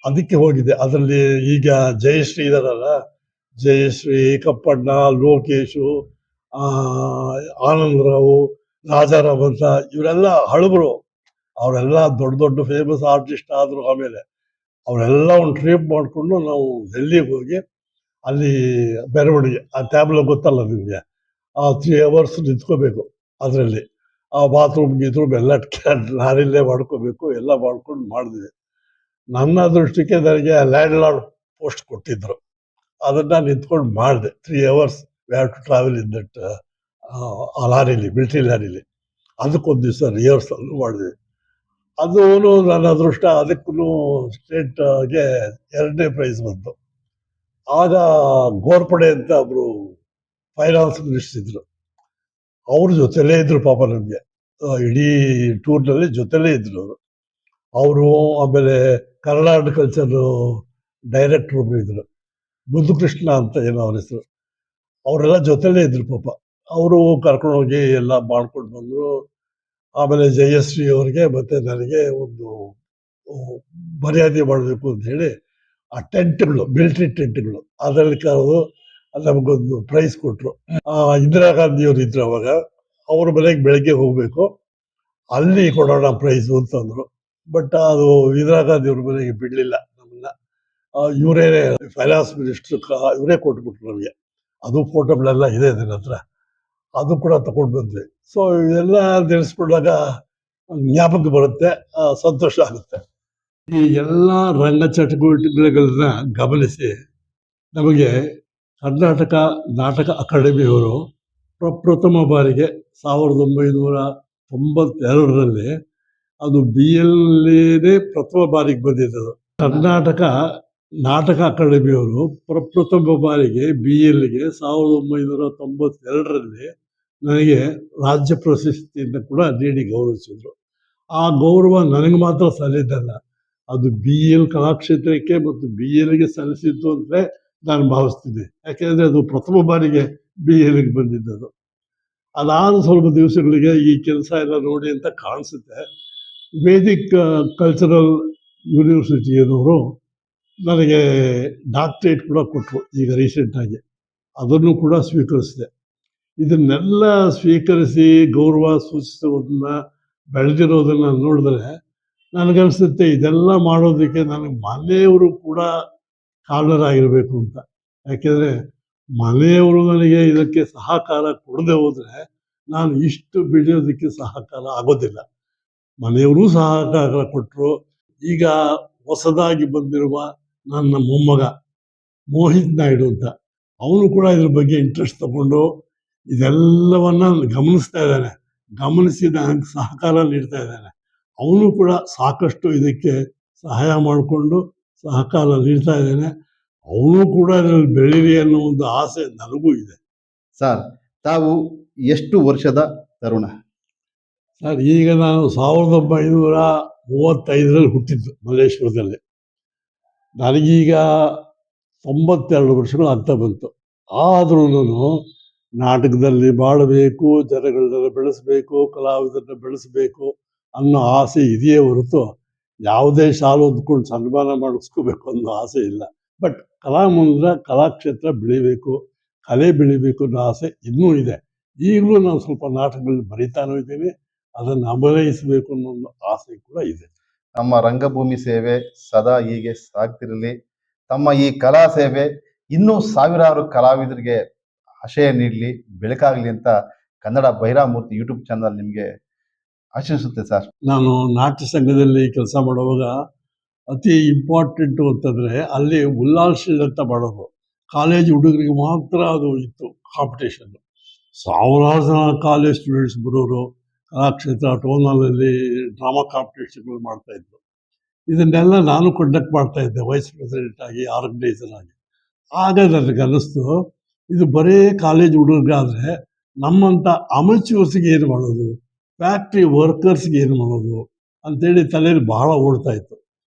ಅದಕ್ಕೆ ಹೋಗಿದ್ದೆ. ಅದರಲ್ಲಿ ಈಗ ಜಯಶ್ರೀ ಇದಾರಲ್ಲ, ಜಯಶ್ರೀ, ಕಪ್ಪಣ್ಣ, ಲೋಕೇಶು, ಆನಂದರಾವು, ರಾಜಾರಾಮ್ ಅಂತ ಇವರೆಲ್ಲ ಹಳಬರು. ಅವರೆಲ್ಲ ದೊಡ್ಡ ದೊಡ್ಡ ಫೇಮಸ್ ಆರ್ಟಿಸ್ಟ್ ಆದರು. ಆಮೇಲೆ ಅವರೆಲ್ಲ ಒಂದು ಟ್ರಿಪ್ ಮಾಡಿಕೊಂಡು ನಾವು ಡೆಲ್ಲಿಗೆ ಹೋಗಿ ಅಲ್ಲಿ ಮೆರವಣಿಗೆ, ಆ ಟ್ಯಾಬ್ಲೋ ಗೊತ್ತಲ್ಲ ನಿಮಗೆ, ಆ 3 hours ನಿಂತ್ಕೋಬೇಕು. ಅದರಲ್ಲಿ ಆ ಬಾತ್ರೂಮ್ ಗೀತ್ರೂಮ್ ಎಲ್ಲ ಲಾರಿಲ್ಲೇ ಮಾಡ್ಕೋಬೇಕು. ಎಲ್ಲ ಮಾಡ್ಕೊಂಡು ಮಾಡಿದ್ವಿ. ನನ್ನ ದೃಷ್ಟಿಗೆ ನನಗೆ ಲ್ಯಾಂಡ್ ಲಾರ್ಡ್ ಪೋಸ್ಟ್ ಕೊಟ್ಟಿದ್ರು. ಅದನ್ನು ನಿಂತ್ಕೊಂಡು ಮಾಡಿದೆ. 3 hours we have to travel in that ಆ ಲಾರಿಲಿ, ಮಿಲ್ಟ್ರಿ ಲಾರಿಲಿ. ಅದಕ್ಕೊಂದು ದಿವಸ ರಿಹರ್ಸಲ್ಲು ಮಾಡಿದ್ವಿ. ಅದೂ ನನ್ನ ಅದೃಷ್ಟ. ಅದಕ್ಕೂ ಸ್ಟೇಟ್ಗೆ 2ನೇ ಪ್ರೈಸ್ ಬಂತು. ಆಗ ಗೋರ್ಪಡೆ ಅಂತ ಒಬ್ಬರು ಫೈನಾನ್ಸ್ ಮಿನಿಸ್ಟರ್ ಇದ್ರು, ಅವ್ರ ಜೊತೆಲೇ ಇದ್ರು ಪಾಪ. ನನಗೆ ಇಡೀ ಟೂರ್ನಲ್ಲಿ ಜೊತೆಲೇ ಇದ್ರು ಅವರು. ಅವರು ಆಮೇಲೆ ಕರ್ನಾಟಕ ಕಲ್ಚರ್ ಡೈರೆಕ್ಟರ್ ಒಬ್ರು ಇದ್ರು, ಮುದ್ದುಕೃಷ್ಣ ಅಂತ ಏನೋ ಅವ್ರ ಹೆಸರು. ಅವರೆಲ್ಲ ಜೊತೆಲೇ ಇದ್ರು ಪಾಪ. ಅವರು ಕರ್ಕೊಂಡೋಗಿ ಎಲ್ಲ ಮಾಡ್ಕೊಂಡು ಬಂದರು. ಆಮೇಲೆ ಜಯಶ್ರೀ ಅವ್ರಿಗೆ ಮತ್ತೆ ನನಗೆ ಒಂದು ಮರ್ಯಾದೆ ಮಾಡಬೇಕು ಅಂತ ಹೇಳಿ ಆ ಟೆಂಟ್ಗಳು, ಮಿಲಿಟರಿ ಟೆಂಟ್ಗಳು, ಅದರಲ್ಲಿ ಕರೆದು ನಮಗೊಂದು ಪ್ರೈಸ್ ಕೊಟ್ಟರು. ಇಂದಿರಾ ಗಾಂಧಿಯವರು ಇದ್ರು ಅವಾಗ. ಅವ್ರ ಮನೆಗೆ ಬೆಳಗ್ಗೆ ಹೋಗಬೇಕು, ಅಲ್ಲಿ ಕೊಡೋಣ ಪ್ರೈಸು ಅಂತಂದ್ರು. ಬಟ್ ಅದು ಇಂದಿರಾ ಗಾಂಧಿ ಅವ್ರ ಮನೆಗೆ ಬಿಡಲಿಲ್ಲ ನಮ್ಮನ್ನ. ಇವರೇ ಫೈನಾನ್ಸ್ ಮಿನಿಸ್ಟರ್, ಇವರೇ ಕೊಟ್ಬಿಟ್ರು ನಮಗೆ. ಅದು ಫೋಟೋಗಳೆಲ್ಲ ಇದೆ ನನ್ನ ಹತ್ರ, ಅದು ಕೂಡ ತಗೊಂಡು ಬಂದ್ವಿ. ಸೊ ಇದೆಲ್ಲ ನೆನೆಸ್ಕೊಂಡಾಗ ಜ್ಞಾಪಕ ಬರುತ್ತೆ, ಸಂತೋಷ ಆಗುತ್ತೆ. ಈ ಎಲ್ಲ ರಂಗ ಚಟುವಟಿಕೆಗಳನ್ನ ಗಮನಿಸಿ ನಮಗೆ ಕರ್ನಾಟಕ ನಾಟಕ ಅಕಾಡೆಮಿಯವರು ಪ್ರಪ್ರಥಮ ಬಾರಿಗೆ 1992ರಲ್ಲಿ ಅದು BLನೇ ಪ್ರಥಮ ಬಾರಿಗೆ ಬಂದಿದ್ದದು. ಕರ್ನಾಟಕ ನಾಟಕ ಅಕಾಡೆಮಿಯವರು ಪ್ರಪ್ರಥಮ ಬಾರಿಗೆ BLಗೆ 1992ರಲ್ಲಿ ನನಗೆ ರಾಜ್ಯ ಪ್ರಶಸ್ತಿಯಿಂದ ಕೂಡ ನೀಡಿ ಗೌರವಿಸಿದ್ರು. ಆ ಗೌರವ ನನಗೆ ಮಾತ್ರ ಸಲ್ಲಿದ್ದಲ್ಲ, ಅದು BL ಕಲಾಕ್ಷೇತ್ರಕ್ಕೆ ಮತ್ತು BLಗೆ ಸಲ್ಲಿಸಿದ್ದು ಅಂತಲೇ ನಾನು ಭಾವಿಸ್ತೀನಿ. ಯಾಕೆಂದರೆ ಅದು ಪ್ರಥಮ ಬಾರಿಗೆ BLಗೆ ಬಂದಿದ್ದದು. ಅದಾದ ಸ್ವಲ್ಪ ದಿವಸಗಳಿಗೆ ಈ ಕೆಲಸ ಎಲ್ಲ ನೋಡಿ ಅಂತ ಕಾಣಿಸುತ್ತೆ. ವೇದಿಕ್ ಕಲ್ಚರಲ್ ಯೂನಿವರ್ಸಿಟಿಯವರು ನನಗೆ ಡಾಕ್ಟ್ರೇಟ್ ಕೂಡ ಕೊಟ್ಟರು ಈಗ ರೀಸೆಂಟಾಗಿ. ಅದನ್ನು ಕೂಡ ಸ್ವೀಕರಿಸಿದೆ. ಇದನ್ನೆಲ್ಲ ಸ್ವೀಕರಿಸಿ ಗೌರವ ಸೂಚಿಸೋದನ್ನ, ಬೆಳೆದಿರೋದನ್ನು ನೋಡಿದ್ರೆ ನನಗನ್ಸುತ್ತೆ ಇದೆಲ್ಲ ಮಾಡೋದಕ್ಕೆ ನನಗೆ ಮನೆಯವರು ಕೂಡ ಕಾರಣರಾಗಿರಬೇಕು ಅಂತ. ಯಾಕೆಂದರೆ ಮನೆಯವರು ನನಗೆ ಇದಕ್ಕೆ ಸಹಕಾರ ಕೊಡದೆ ಹೋದರೆ ನಾನು ಇಷ್ಟು ಬೆಳೆಯೋದಕ್ಕೆ ಸಹಕಾರ ಆಗೋದಿಲ್ಲ. ಮನೆಯವರು ಸಹಕಾರ ಕೊಟ್ಟರು. ಈಗ ಹೊಸದಾಗಿ ಬಂದಿರುವ ನನ್ನ ಮೊಮ್ಮಗ ಮೋಹಿತ್ ನಾಯ್ಡು ಅಂತ, ಅವನು ಕೂಡ ಇದ್ರ ಬಗ್ಗೆ ಇಂಟ್ರೆಸ್ಟ್ ತಗೊಂಡು ಇದೆಲ್ಲವನ್ನ ಗಮನಿಸ್ತಾ ಇದ್ದಾನೆ, ಗಮನಿಸಿ ನನಗೆ ಸಹಕಾರ ನೀಡ್ತಾ ಇದ್ದಾನೆ. ಅವನು ಕೂಡ ಸಾಕಷ್ಟು ಇದಕ್ಕೆ ಸಹಾಯ ಮಾಡಿಕೊಂಡು ಸಹಕಾರ ನೀಡ್ತಾ ಇದ್ದಾನೆ. ಅವನು ಕೂಡ ಇದರಲ್ಲಿ ಬೆಳೀಲಿ ಅನ್ನೋ ಒಂದು ಆಸೆ ನನಗೂ ಇದೆ. ಸರ್, ತಾವು ಎಷ್ಟು ವರ್ಷದ ತರುಣ? ಸರ್, ಈಗ ನಾನು 1935ರಲ್ಲಿ ಹುಟ್ಟಿದ್ದು ಮಲ್ಲೇಶ್ವರದಲ್ಲಿ. ನನಗೀಗ 92 ವರ್ಷಗಳು ಆಗ್ತಾ ಬಂತು. ಆದ್ರೂ ನಾಟಕದಲ್ಲಿ ಮಾಡಬೇಕು, ಜನಗಳನ್ನ ಬೆಳೆಸಬೇಕು, ಕಲಾವಿದರನ್ನ ಬೆಳೆಸಬೇಕು ಅನ್ನೋ ಆಸೆ ಇದೆಯೇ ಹೊರತು ಯಾವುದೇ ಶಾಲೆ ಹೊಂದ್ಕೊಂಡು ಸನ್ಮಾನ ಮಾಡಿಸ್ಕೋಬೇಕು ಅನ್ನೋ ಆಸೆ ಇಲ್ಲ. ಬಟ್ ಕಲಾಮಂದಿರ, ಕಲಾಕ್ಷೇತ್ರ ಬೆಳಿಬೇಕು, ಕಲೆ ಬೆಳಿಬೇಕು ಅನ್ನೋ ಆಸೆ ಇನ್ನೂ ಇದೆ. ಈಗಲೂ ನಾನು ಸ್ವಲ್ಪ ನಾಟಕಗಳನ್ನ ಬರೀತಾನೂ ಇದ್ದೀನಿ, ಅದನ್ನು ಅಭಿನಯಿಸಬೇಕು ಅನ್ನೋ ಒಂದು ಆಸೆ ಕೂಡ ಇದೆ. ನಮ್ಮ ರಂಗಭೂಮಿ ಸೇವೆ ಸದಾ ಹೀಗೆ ಸಾಗ್ತಿರಲಿ. ತಮ್ಮ ಈ ಕಲಾ ಸೇವೆ ಇನ್ನೂ ಸಾವಿರಾರು ಕಲಾವಿದರಿಗೆ ಆಶಯ ನೀಡಲಿ, ಬೆಳಕಾಗಲಿ ಅಂತ ಕನ್ನಡ ಬೈರಾಮೂರ್ತಿ ಯೂಟ್ಯೂಬ್ ಚಾನಲ್ ನಿಮಗೆ ಆಶಿಸುತ್ತೆ ಸರ್. ನಾನು ನಾಟ್ಯ ಸಂಘದಲ್ಲಿ ಕೆಲಸ ಮಾಡುವಾಗ ಅತಿ ಇಂಪಾರ್ಟೆಂಟು ಅಂತಂದರೆ ಅಲ್ಲಿ ಉಲ್ಲಾಲ್ ಶೀಲ್ಡ್ ಅಂತ ಮಾಡೋರು. ಕಾಲೇಜ್ ಹುಡುಗರಿಗೆ ಮಾತ್ರ ಅದು ಇತ್ತು ಕಾಂಪಿಟೇಷನ್ನು. ಸಾವಿರಾರು ಜನ ಕಾಲೇಜ್ ಸ್ಟೂಡೆಂಟ್ಸ್ ಬರೋರು. ಕಲಾಕ್ಷೇತ್ರ ಟೋನಲ್ಲಿ ಡ್ರಾಮಾ ಕಾಂಪಿಟೇಷನ್ಗಳು ಮಾಡ್ತಾಯಿದ್ರು. ಇದನ್ನೆಲ್ಲ ನಾನು ಕಂಡಕ್ಟ್ ಮಾಡ್ತಾಯಿದ್ದೆ, ವೈಸ್ ಪ್ರೆಸಿಡೆಂಟ್ ಆಗಿ, ಆರ್ಗನೈಸರ್ ಆಗಿ. ಆಗ ನನಗೆ ಅನ್ನಿಸ್ತು, ಇದು ಬರೀ ಕಾಲೇಜ್ ಹುಡುಗರಾದರೆ ನಮ್ಮಂಥ ಅಮಚ್ಯೂರ್ಸ್ಗೆ ಏನು ಮಾಡೋದು, ಫ್ಯಾಕ್ಟ್ರಿ ವರ್ಕರ್ಸ್ಗೆ ಏನು ಮಾಡೋದು ಅಂತೇಳಿ ತಲೆಯಲ್ಲಿ ಬಹಳ ಓಡ್ತಾ ಇತ್ತು.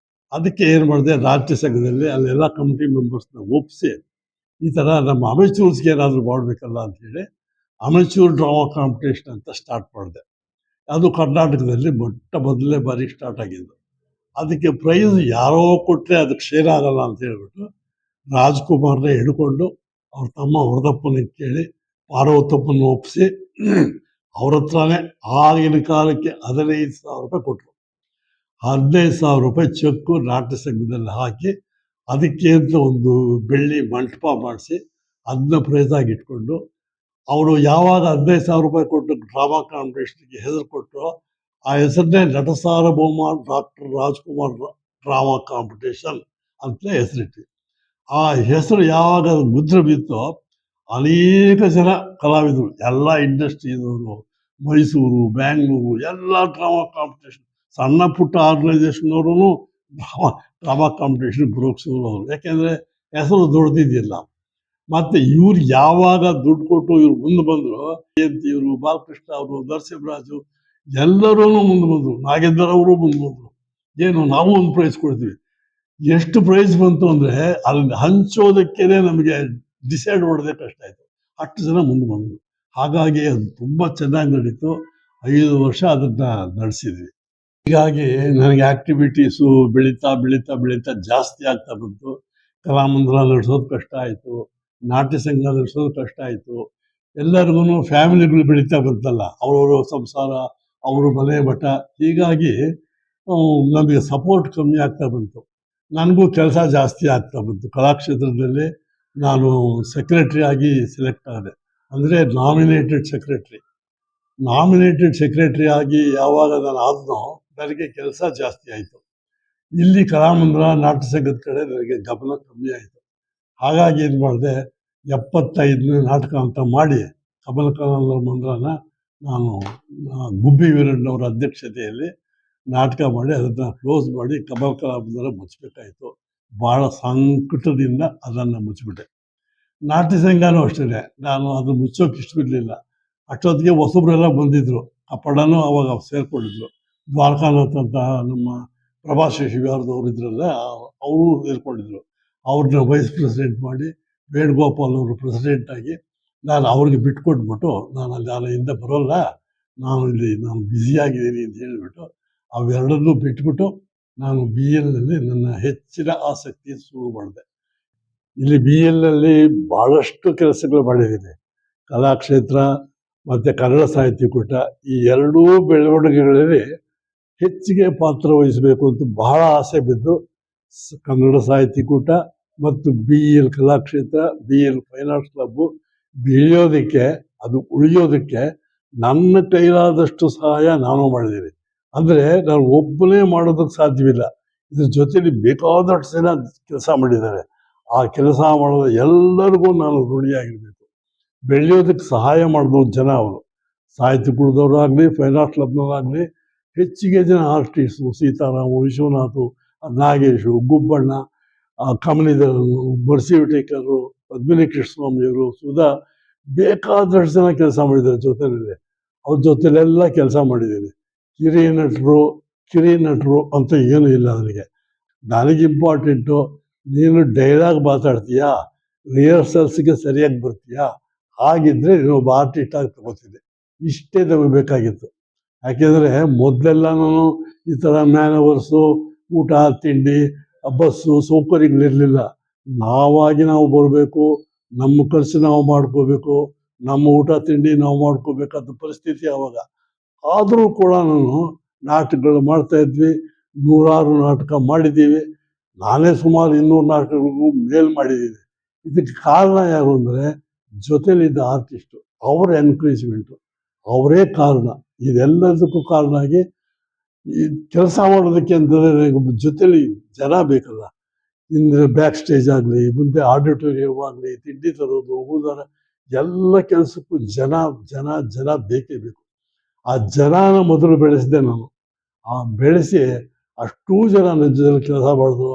ಅದಕ್ಕೆ ಏನು ಮಾಡಿದೆ, ರಾಜ್ಯ ಸಂಘದಲ್ಲಿ ಅಲ್ಲೆಲ್ಲ ಕಮಿಟಿ ಮೆಂಬರ್ಸ್ನ ಒಪ್ಪಿಸಿ ಈ ಥರ ನಮ್ಮ ಅಮೆಚೂರ್ಸ್ಗೆ ಏನಾದರೂ ಮಾಡಬೇಕಲ್ಲ ಅಂಥೇಳಿ ಅಮೆಚೂರ್ ಡ್ರಾಮಾ ಕಾಂಪಿಟೇಷನ್ ಅಂತ ಸ್ಟಾರ್ಟ್ ಮಾಡಿದೆ. ಅದು ಕರ್ನಾಟಕದಲ್ಲಿ ಮೊದಲನೇ ಬಾರಿ ಸ್ಟಾರ್ಟ್ ಆಗಿದ್ದು. ಅದಕ್ಕೆ ಪ್ರೈಸ್ ಯಾರೋ ಕೊಟ್ಟರೆ ಅದಕ್ಕೆ ಶೇರ್ ಆಗಲ್ಲ ಅಂತ ಹೇಳ್ಬಿಟ್ಟು ರಾಜ್ಕುಮಾರ್ನೇ ಹಿಡ್ಕೊಂಡು ಅವ್ರ ತಮ್ಮ ವರದಪ್ಪನ ಕೇಳಿ ಪಾರ್ವತಪ್ಪನ ಒಪ್ಪಿಸಿ ಅವ್ರ ಹತ್ರನೇ ಆಗಿನ ಕಾಲಕ್ಕೆ 15,000 ರೂಪಾಯಿ ಕೊಟ್ಟರು. 15,000 ರೂಪಾಯಿ ಚೆಕ್ಕು ನಾಟ್ಯ ಸಂಘದಲ್ಲಿ ಹಾಕಿ ಅದಕ್ಕೆ ಅಂತ ಒಂದು ಬೆಳ್ಳಿ ಮಂಟಪ ಮಾಡಿಸಿ ಅದನ್ನ ಪ್ರೈಸಾಗಿ ಇಟ್ಕೊಂಡು, ಅವರು ಯಾವಾಗ 15,000 ರೂಪಾಯಿ ಕೊಟ್ಟು ಡ್ರಾಮಾ ಕಾಂಪಿಟೇಷನ್ಗೆ ಹೆಸರು ಕೊಟ್ಟರು, ಆ ಹೆಸರನ್ನೇ ನಟ ಸಾರ್ವಭೌಮ ಡಾಕ್ಟರ್ ರಾಜ್ಕುಮಾರ್ ಡ್ರಾಮಾ ಕಾಂಪಿಟೇಷನ್ ಅಂತಲೇ ಹೆಸರಿಟ್ಟು, ಆ ಹೆಸರು ಯಾವಾಗ ಮುದ್ರೆ ಬಿತ್ತೋ ಅನೇಕ ಜನ ಕಲಾವಿದರು, ಎಲ್ಲ ಇಂಡಸ್ಟ್ರಿಯವರು, ಮೈಸೂರು, ಬ್ಯಾಂಗ್ಳೂರು, ಎಲ್ಲ ಡ್ರಾಮಾ ಕಾಂಪಿಟೇಷನ್, ಸಣ್ಣ ಪುಟ್ಟ ಆರ್ಗನೈಸೇಷನ್ನವರು ಡ್ರಾಮಾ ಕಾಂಪಿಟೇಷನ್ ಬರೋಕ್ಕೆ ಶುರುವಾದರು. ಯಾಕೆಂದರೆ ಹೆಸರು ದೊಡ್ಡದಿದೆಯಲ್ಲ. ಮತ್ತು ಇವ್ರು ಯಾವಾಗ ದುಡ್ಡು ಕೊಟ್ಟು ಇವ್ರು ಮುಂದೆ ಬಂದರು, ಜಯಂತಿ ಇವರು, ಬಾಲಕೃಷ್ಣ ಅವರು, ನರಸಿಂಹರಾಜು, ಎಲ್ಲರೂ ಮುಂದೆ ಬಂದರು. ನಾಗೇಂದ್ರ ಅವರು ಮುಂದೆ ಬಂದರು. ಏನು ನಾವು ಒಂದು ಪ್ರೈಸ್ ಕೊಡ್ತೀವಿ. ಎಷ್ಟು ಪ್ರೈಸ್ ಬಂತು ಅಂದರೆ ಅಲ್ಲಿ ಹಂಚೋದಕ್ಕೇನೆ ನಮಗೆ ಡಿಸೈಡ್ ಮಾಡೋದೇ ಕಷ್ಟ ಆಯಿತು. ಅಷ್ಟು ಜನ ಮುಂದೆ ಬಂದರು. ಹಾಗಾಗಿ ಅದು ತುಂಬ ಚೆನ್ನಾಗಿ ನಡೀತು. 5 ವರ್ಷ ಅದನ್ನು ನಡೆಸಿದ್ವಿ. ಹೀಗಾಗಿ ನನಗೆ ಆಕ್ಟಿವಿಟೀಸು ಬೆಳೀತಾ ಬೆಳೀತಾ ಬೆಳೀತಾ ಜಾಸ್ತಿ ಆಗ್ತಾ ಬಂತು. ಕಲಾಮಂದಿರ ನಡೆಸೋದು ಕಷ್ಟ ಆಯಿತು, ನಾಟ್ಯ ಸಂಘ ನಡೆಸೋದು ಕಷ್ಟ ಆಯಿತು. ಎಲ್ಲರಿಗೂ ಫ್ಯಾಮಿಲಿಗಳು ಬೆಳೀತಾ ಬಂತಲ್ಲ, ಅವರವರ ಸಂಸಾರ, ಅವರು ಮನೆ ಮಠ. ಹೀಗಾಗಿ ನಮಗೆ ಸಪೋರ್ಟ್ ಕಮ್ಮಿ ಆಗ್ತಾ ಬಂತು. ನನಗೂ ಕೆಲಸ ಜಾಸ್ತಿ ಆಗ್ತಾ ಬಂತು. ಕಲಾಕ್ಷೇತ್ರದಲ್ಲಿ ನಾನು ಸೆಕ್ರೆಟ್ರಿ ಆಗಿ ಸೆಲೆಕ್ಟ್ ಆದೆ. ಅಂದರೆ ನಾಮಿನೇಟೆಡ್ ಸೆಕ್ರೆಟ್ರಿ ಆಗಿ ಯಾವಾಗ ನಾನು ಆದ್ನೋ ನನಗೆ ಕೆಲಸ ಜಾಸ್ತಿ ಆಯಿತು. ಇಲ್ಲಿ ಕಲಾಮಂದಿರ ನಾಟ್ಯ ಸಂಘದ ಕಡೆ ನನಗೆ ಗಮನ ಕಮ್ಮಿ ಆಯಿತು. ಹಾಗಾಗಿ ಏನು ಮಾಡಿದೆ, 75ನೇ ನಾಟಕ ಅಂತ ಮಾಡಿ ಕಮಲ ಮಂದಿರನ ನಾನು ಗುಬ್ಬಿ ವೀರಣ್ಣವರ ಅಧ್ಯಕ್ಷತೆಯಲ್ಲಿ ನಾಟಕ ಮಾಡಿ ಅದನ್ನು ಕ್ಲೋಸ್ ಮಾಡಿ ಕಮಲ ಮುಚ್ಚಬೇಕಾಯಿತು. ಭಾಳ ಸಂಕಟದಿಂದ ಅದನ್ನು ಮುಚ್ಚಿಬಿಟ್ಟೆ. ನಾಟ್ಯ ಸಂಘನೂ ಅಷ್ಟೇ, ನಾನು ಅದು ಮುಚ್ಚೋಕೆ ಇಷ್ಟವಿರಲಿಲ್ಲ. ಅಷ್ಟೊತ್ತಿಗೆ ಹೊಸಬ್ರೆಲ್ಲ ಬಂದಿದ್ದರು. ಆ ಪಡನೂ ಅವಾಗ ಸೇರಿಕೊಂಡಿದ್ರು. ದ್ವಾರಕಾನಾಥ್ ಅಂತ ನಮ್ಮ ಪ್ರಭಾಸ್ ಶಿವ್ಯಾರ್ದವ್ರು ಇದ್ರಲ್ಲ, ಅವರು ಸೇರಿಕೊಂಡಿದ್ರು. ಅವ್ರನ್ನ ವೈಸ್ ಪ್ರೆಸಿಡೆಂಟ್ ಮಾಡಿ ವೇಣುಗೋಪಾಲ್ ಅವರು ಪ್ರೆಸಿಡೆಂಟ್ ಆಗಿ ನಾನು ಅವ್ರಿಗೆ ಬಿಟ್ಕೊಟ್ಬಿಟ್ಟು, ನಾನು ಹಿಂದೆ ಬರೋಲ್ಲ, ನಾನು ಬ್ಯುಸಿಯಾಗಿದ್ದೀನಿ ಅಂತ ಹೇಳಿಬಿಟ್ಟು ಅವೆರಡನ್ನೂ ಬಿಟ್ಬಿಟ್ಟು ನಾನು BL ನನ್ನ ಹೆಚ್ಚಿನ ಆಸಕ್ತಿ ಶುರು ಮಾಡಿದೆ. ಇಲ್ಲಿ BL ಭಾಳಷ್ಟು ಕೆಲಸಗಳು ಮಾಡಿದ್ದೀನಿ. ಕಲಾಕ್ಷೇತ್ರ ಮತ್ತು ಕನ್ನಡ ಸಾಹಿತ್ಯಕೂಟ ಈ ಎರಡೂ ಬೆಳವಣಿಗೆಗಳಲ್ಲಿ ಹೆಚ್ಚಿಗೆ ಪಾತ್ರ ವಹಿಸಬೇಕು ಅಂತ ಬಹಳ ಆಸೆ ಬಿದ್ದು ಕನ್ನಡ ಸಾಹಿತ್ಯಕೂಟ ಮತ್ತು BL Kalakshetra, BL fine arts club ಬೆಳೆಯೋದಕ್ಕೆ, ಅದು ಉಳಿಯೋದಕ್ಕೆ ನನ್ನ ಕೈಲಾದಷ್ಟು ಸಹಾಯ ನಾನು ಮಾಡಿದ್ದೀನಿ. ಅಂದರೆ ನಾನು ಒಬ್ಬನೇ ಮಾಡೋದಕ್ಕೆ ಸಾಧ್ಯವಿಲ್ಲ. ಇದ್ರ ಜೊತೆಲಿ ಬೇಕಾದಷ್ಟು ಜನ ಕೆಲಸ ಮಾಡಿದ್ದಾರೆ. ಆ ಕೆಲಸ ಮಾಡೋದು ಎಲ್ಲರಿಗೂ ನಾನು ಋಣಿಯಾಗಿರಬೇಕು. ಬೆಳೆಯೋದಕ್ಕೆ ಸಹಾಯ ಮಾಡಿದವ್ರು ಜನ ಅವರು. ಸಾಹಿತ್ಯಕೂಟದವರಾಗಲಿ, ಫೈನ್ ಆರ್ಟ್ಸ್ ಕ್ಲಬ್ನವರಾಗಲಿ, ಹೆಚ್ಚಿಗೆ ಜನ ಆರ್ಟಿಸ್ಟು, ಸೀತಾರಾಮು, ವಿಶ್ವನಾಥು, ನಾಗೇಶು, ಗುಬ್ಬಣ್ಣ, ಕಮಲಿಧರನು, ಬರ್ಸಿವಿಟೇಕರು, ಪದ್ಮಿನಿ ಕೃಷ್ಣಸ್ವಾಮಿಯವರು, ಸುಧಾ, ಬೇಕಾದಷ್ಟು ಜನ ಕೆಲಸ ಮಾಡಿದ್ದಾರೆ ಜೊತೆಯಲ್ಲಿ. ಅವ್ರ ಜೊತೆಲೆಲ್ಲ ಕೆಲಸ ಮಾಡಿದ್ದೀನಿ. ಕಿರಿ ನಟರು ಅಂತ ಏನೂ ಇಲ್ಲ ನನಗೆ ಇಂಪಾರ್ಟೆಂಟು, ನೀನು ಡೈಲಾಗ್ ಮಾತಾಡ್ತೀಯಾ, ರಿಹರ್ಸಲ್ಸ್ಗೆ ಸರಿಯಾಗಿ ಬರ್ತೀಯಾ, ಹಾಗಿದ್ರೆ ನೀನು ಒಬ್ಬ ಆರ್ಟಿಸ್ಟ್ ಆಗಿ ತಗೋತೀನಿ. ಇಷ್ಟೇ ನಮಗೆ ಬೇಕಾಗಿತ್ತು. ಯಾಕೆಂದರೆ ಮೊದಲೆಲ್ಲ ನಾನು ಈ ಥರ ಮ್ಯಾನವರ್ಸು, ಊಟ ತಿಂಡಿ, ಬಸ್ಸು ಸೌಕರ್ಯಗಳಿರಲಿಲ್ಲ. ನಾವು ಬರಬೇಕು, ನಮ್ಮ ಖರ್ಚು ನಾವು ಮಾಡ್ಕೋಬೇಕು, ನಮ್ಮ ಊಟ ತಿಂಡಿ ನಾವು ಮಾಡ್ಕೋಬೇಕಾದ ಪರಿಸ್ಥಿತಿ ಆವಾಗ. ಆದರೂ ಕೂಡ ನಾನು ನಾಟಕಗಳು ಮಾಡ್ತಾಯಿದ್ವಿ. 100 ನಾಟಕ ಮಾಡಿದ್ದೀವಿ. ನಾನೇ ಸುಮಾರು 200 ನಾಟಕಗಳಿಗೂ ಮೇಲ್ ಮಾಡಿದ್ದೀನಿ. ಇದಕ್ಕೆ ಕಾರಣ ಯಾರು ಅಂದರೆ ಜೊತೆಲಿದ್ದ ಆರ್ಟಿಸ್ಟು, ಅವರ ಎನ್ಕರೇಜ್ಮೆಂಟು, ಅವರೇ ಕಾರಣ. ಇದೆಲ್ಲದಕ್ಕೂ ಕಾರಣ ಆಗಿ ಈ ಕೆಲಸ ಮಾಡೋದಕ್ಕೆ ಅಂತಂದರೆ ಜೊತೆಲಿ ಜನ ಬೇಕಲ್ಲ. ಇಂದ್ರೆ ಬ್ಯಾಕ್ ಸ್ಟೇಜ್ ಆಗಲಿ, ಮುಂದೆ ಆಡಿಟೋರಿಯಂ ಆಗಲಿ, ತಿಂಡಿ ತರೋದು, ಹೋಗೋದಾರ, ಎಲ್ಲ ಕೆಲಸಕ್ಕೂ ಜನ ಬೇಕೇ ಬೇಕು. ಆ ಜನನ ಮೊದಲು ಬೆಳೆಸಿದೆ ನಾನು. ಬೆಳೆಸಿ ಅಷ್ಟೂ ಜನ ನನ್ನ ಜೊತೆಲಿ ಕೆಲಸ ಮಾಡಿದ್ರು.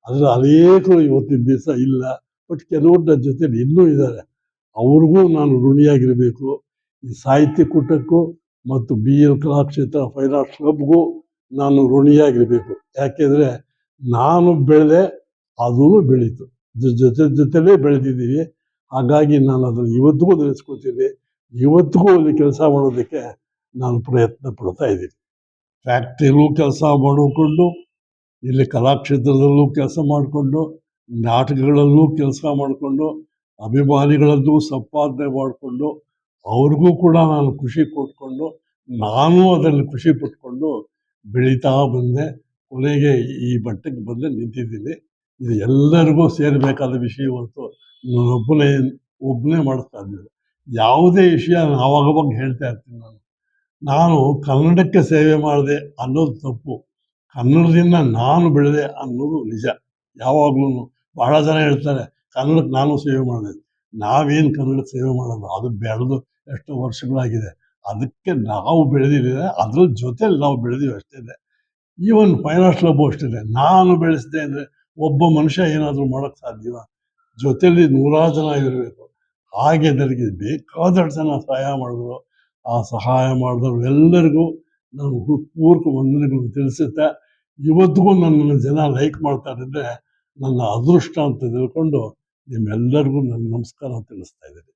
ಅದರಲ್ಲಿ ಅನೇಕರು ಇವತ್ತಿನ ದಿವಸ ಇಲ್ಲ, ಬಟ್ ಕೆಲವರು ನನ್ನ ಜೊತೆಲಿ ಇನ್ನೂ ಇದ್ದಾರೆ. ಅವ್ರಿಗೂ ನಾನು ಋಣಿಯಾಗಿರಬೇಕು. ಈ ಸಾಹಿತ್ಯಕೂಟಕ್ಕೂ ಮತ್ತು BL ಕಲಾಕ್ಷೇತ್ರ ಫೈನ್ ಆರ್ಟ್ಸ್ ಕ್ಲಬ್ಗೂ ನಾನು ಋಣಿಯಾಗಿರಬೇಕು. ಯಾಕೆಂದರೆ ನಾನು ಬೆಳೆದೆ, ಅದೂ ಬೆಳೀತು. ಜೊತೆಲೇ ಬೆಳೆದಿದ್ದೀವಿ. ಹಾಗಾಗಿ ನಾನು ಅದನ್ನು ಇವತ್ತಿಗೂ ನೆನೆಸ್ಕೊತೀನಿ. ಇವತ್ತಿಗೂ ಅಲ್ಲಿ ಕೆಲಸ ಮಾಡೋದಕ್ಕೆ ನಾನು ಪ್ರಯತ್ನ ಪಡ್ತಾ ಇದ್ದೀನಿ. ಫ್ಯಾಕ್ಟ್ರಿಯಲ್ಲೂ ಕೆಲಸ ಮಾಡಿಕೊಂಡು, ಇಲ್ಲಿ ಕಲಾಕ್ಷೇತ್ರದಲ್ಲೂ ಕೆಲಸ ಮಾಡಿಕೊಂಡು, ನಾಟಕಗಳಲ್ಲೂ ಕೆಲಸ ಮಾಡಿಕೊಂಡು, ಅಭಿಮಾನಿಗಳಲ್ಲೂ ಸಂಪಾದನೆ ಮಾಡಿಕೊಂಡು, ಅವ್ರಿಗೂ ಕೂಡ ನಾನು ಖುಷಿ ಕೊಟ್ಕೊಂಡು, ನಾನು ಅದರಲ್ಲಿ ಖುಷಿ ಪಟ್ಕೊಂಡು ಬೆಳೀತಾ ಬಂದೆ. ಕೊನೆಗೆ ಈ ಮಟ್ಟಕ್ಕೆ ಬಂದು ನಿಂತಿದ್ದೀನಿ. ಇದು ಎಲ್ಲರಿಗೂ ಸೇರಬೇಕಾದ ವಿಷಯ ಹೊರತು ಒಬ್ಬನೇ ಮಾಡಿಸ್ತಾ ಇದ್ದೀನಿ. ಯಾವುದೇ ವಿಷಯ ಆವಾಗವಾಗ ಹೇಳ್ತಾ ಇರ್ತೀನಿ. ನಾನು ಕನ್ನಡಕ್ಕೆ ಸೇವೆ ಮಾಡಿದೆ ಅನ್ನೋದು ತಪ್ಪು, ಕನ್ನಡದಿಂದ ನಾನು ಬೆಳೆದೆ ಅನ್ನೋದು ನಿಜ. ಯಾವಾಗಲೂ ಬಹಳ ಜನ ಹೇಳ್ತಾರೆ ಕನ್ನಡಕ್ಕೆ ನಾನು ಸೇವೆ ಮಾಡಿದೆ. ನಾವೇನು ಕನ್ನಡಕ್ಕೆ ಸೇವೆ ಮಾಡೋದು, ಅದು ಬೆಳೆದು ಎಷ್ಟೋ ವರ್ಷಗಳಾಗಿದೆ. ಅದಕ್ಕೆ ನಾವು ಬೆಳೆದಿಲ್ಲ, ಅದ್ರ ಜೊತೆಲಿ ನಾವು ಬೆಳೆದೀವಿ ಅಷ್ಟೇ. ಈವನ್ ಫೈನ್ ಆರ್ಟ್ಸ್ ಕ್ಲಬ್ಬು ಅಷ್ಟೇ. ನಾನು ಬೆಳೆಸಿದೆ ಅಂದರೆ ಒಬ್ಬ ಮನುಷ್ಯ ಏನಾದರೂ ಮಾಡೋಕ್ಕೆ ಸಾಧ್ಯವ? ಜೊತೆಲಿ 100 ಜನ ಇರಬೇಕು. ಹಾಗೆ ನನಗೆ ಬೇಕಾದಷ್ಟು ಜನ ಸಹಾಯ ಮಾಡಿದ್ರು. ಆ ಸಹಾಯ ಮಾಡಿದವರು ಎಲ್ಲರಿಗೂ ನಾನು ಪೂರ್ವಕ ವಂದನೆಗಳನ್ನು ತಿಳಿಸುತ್ತಾ ಇವತ್ತಿಗೂ ನನ್ನನ್ನು ಜನ ಲೈಕ್ ಮಾಡ್ತಾರೆ ಅಂದರೆ ನನ್ನ ಅದೃಷ್ಟ ಅಂತ ತಿಳ್ಕೊಂಡು ನಿಮ್ಮೆಲ್ಲರಿಗೂ ನನ್ನ ನಮಸ್ಕಾರ ತಿಳಿಸ್ತಾ ಇದ್ದೀನಿ.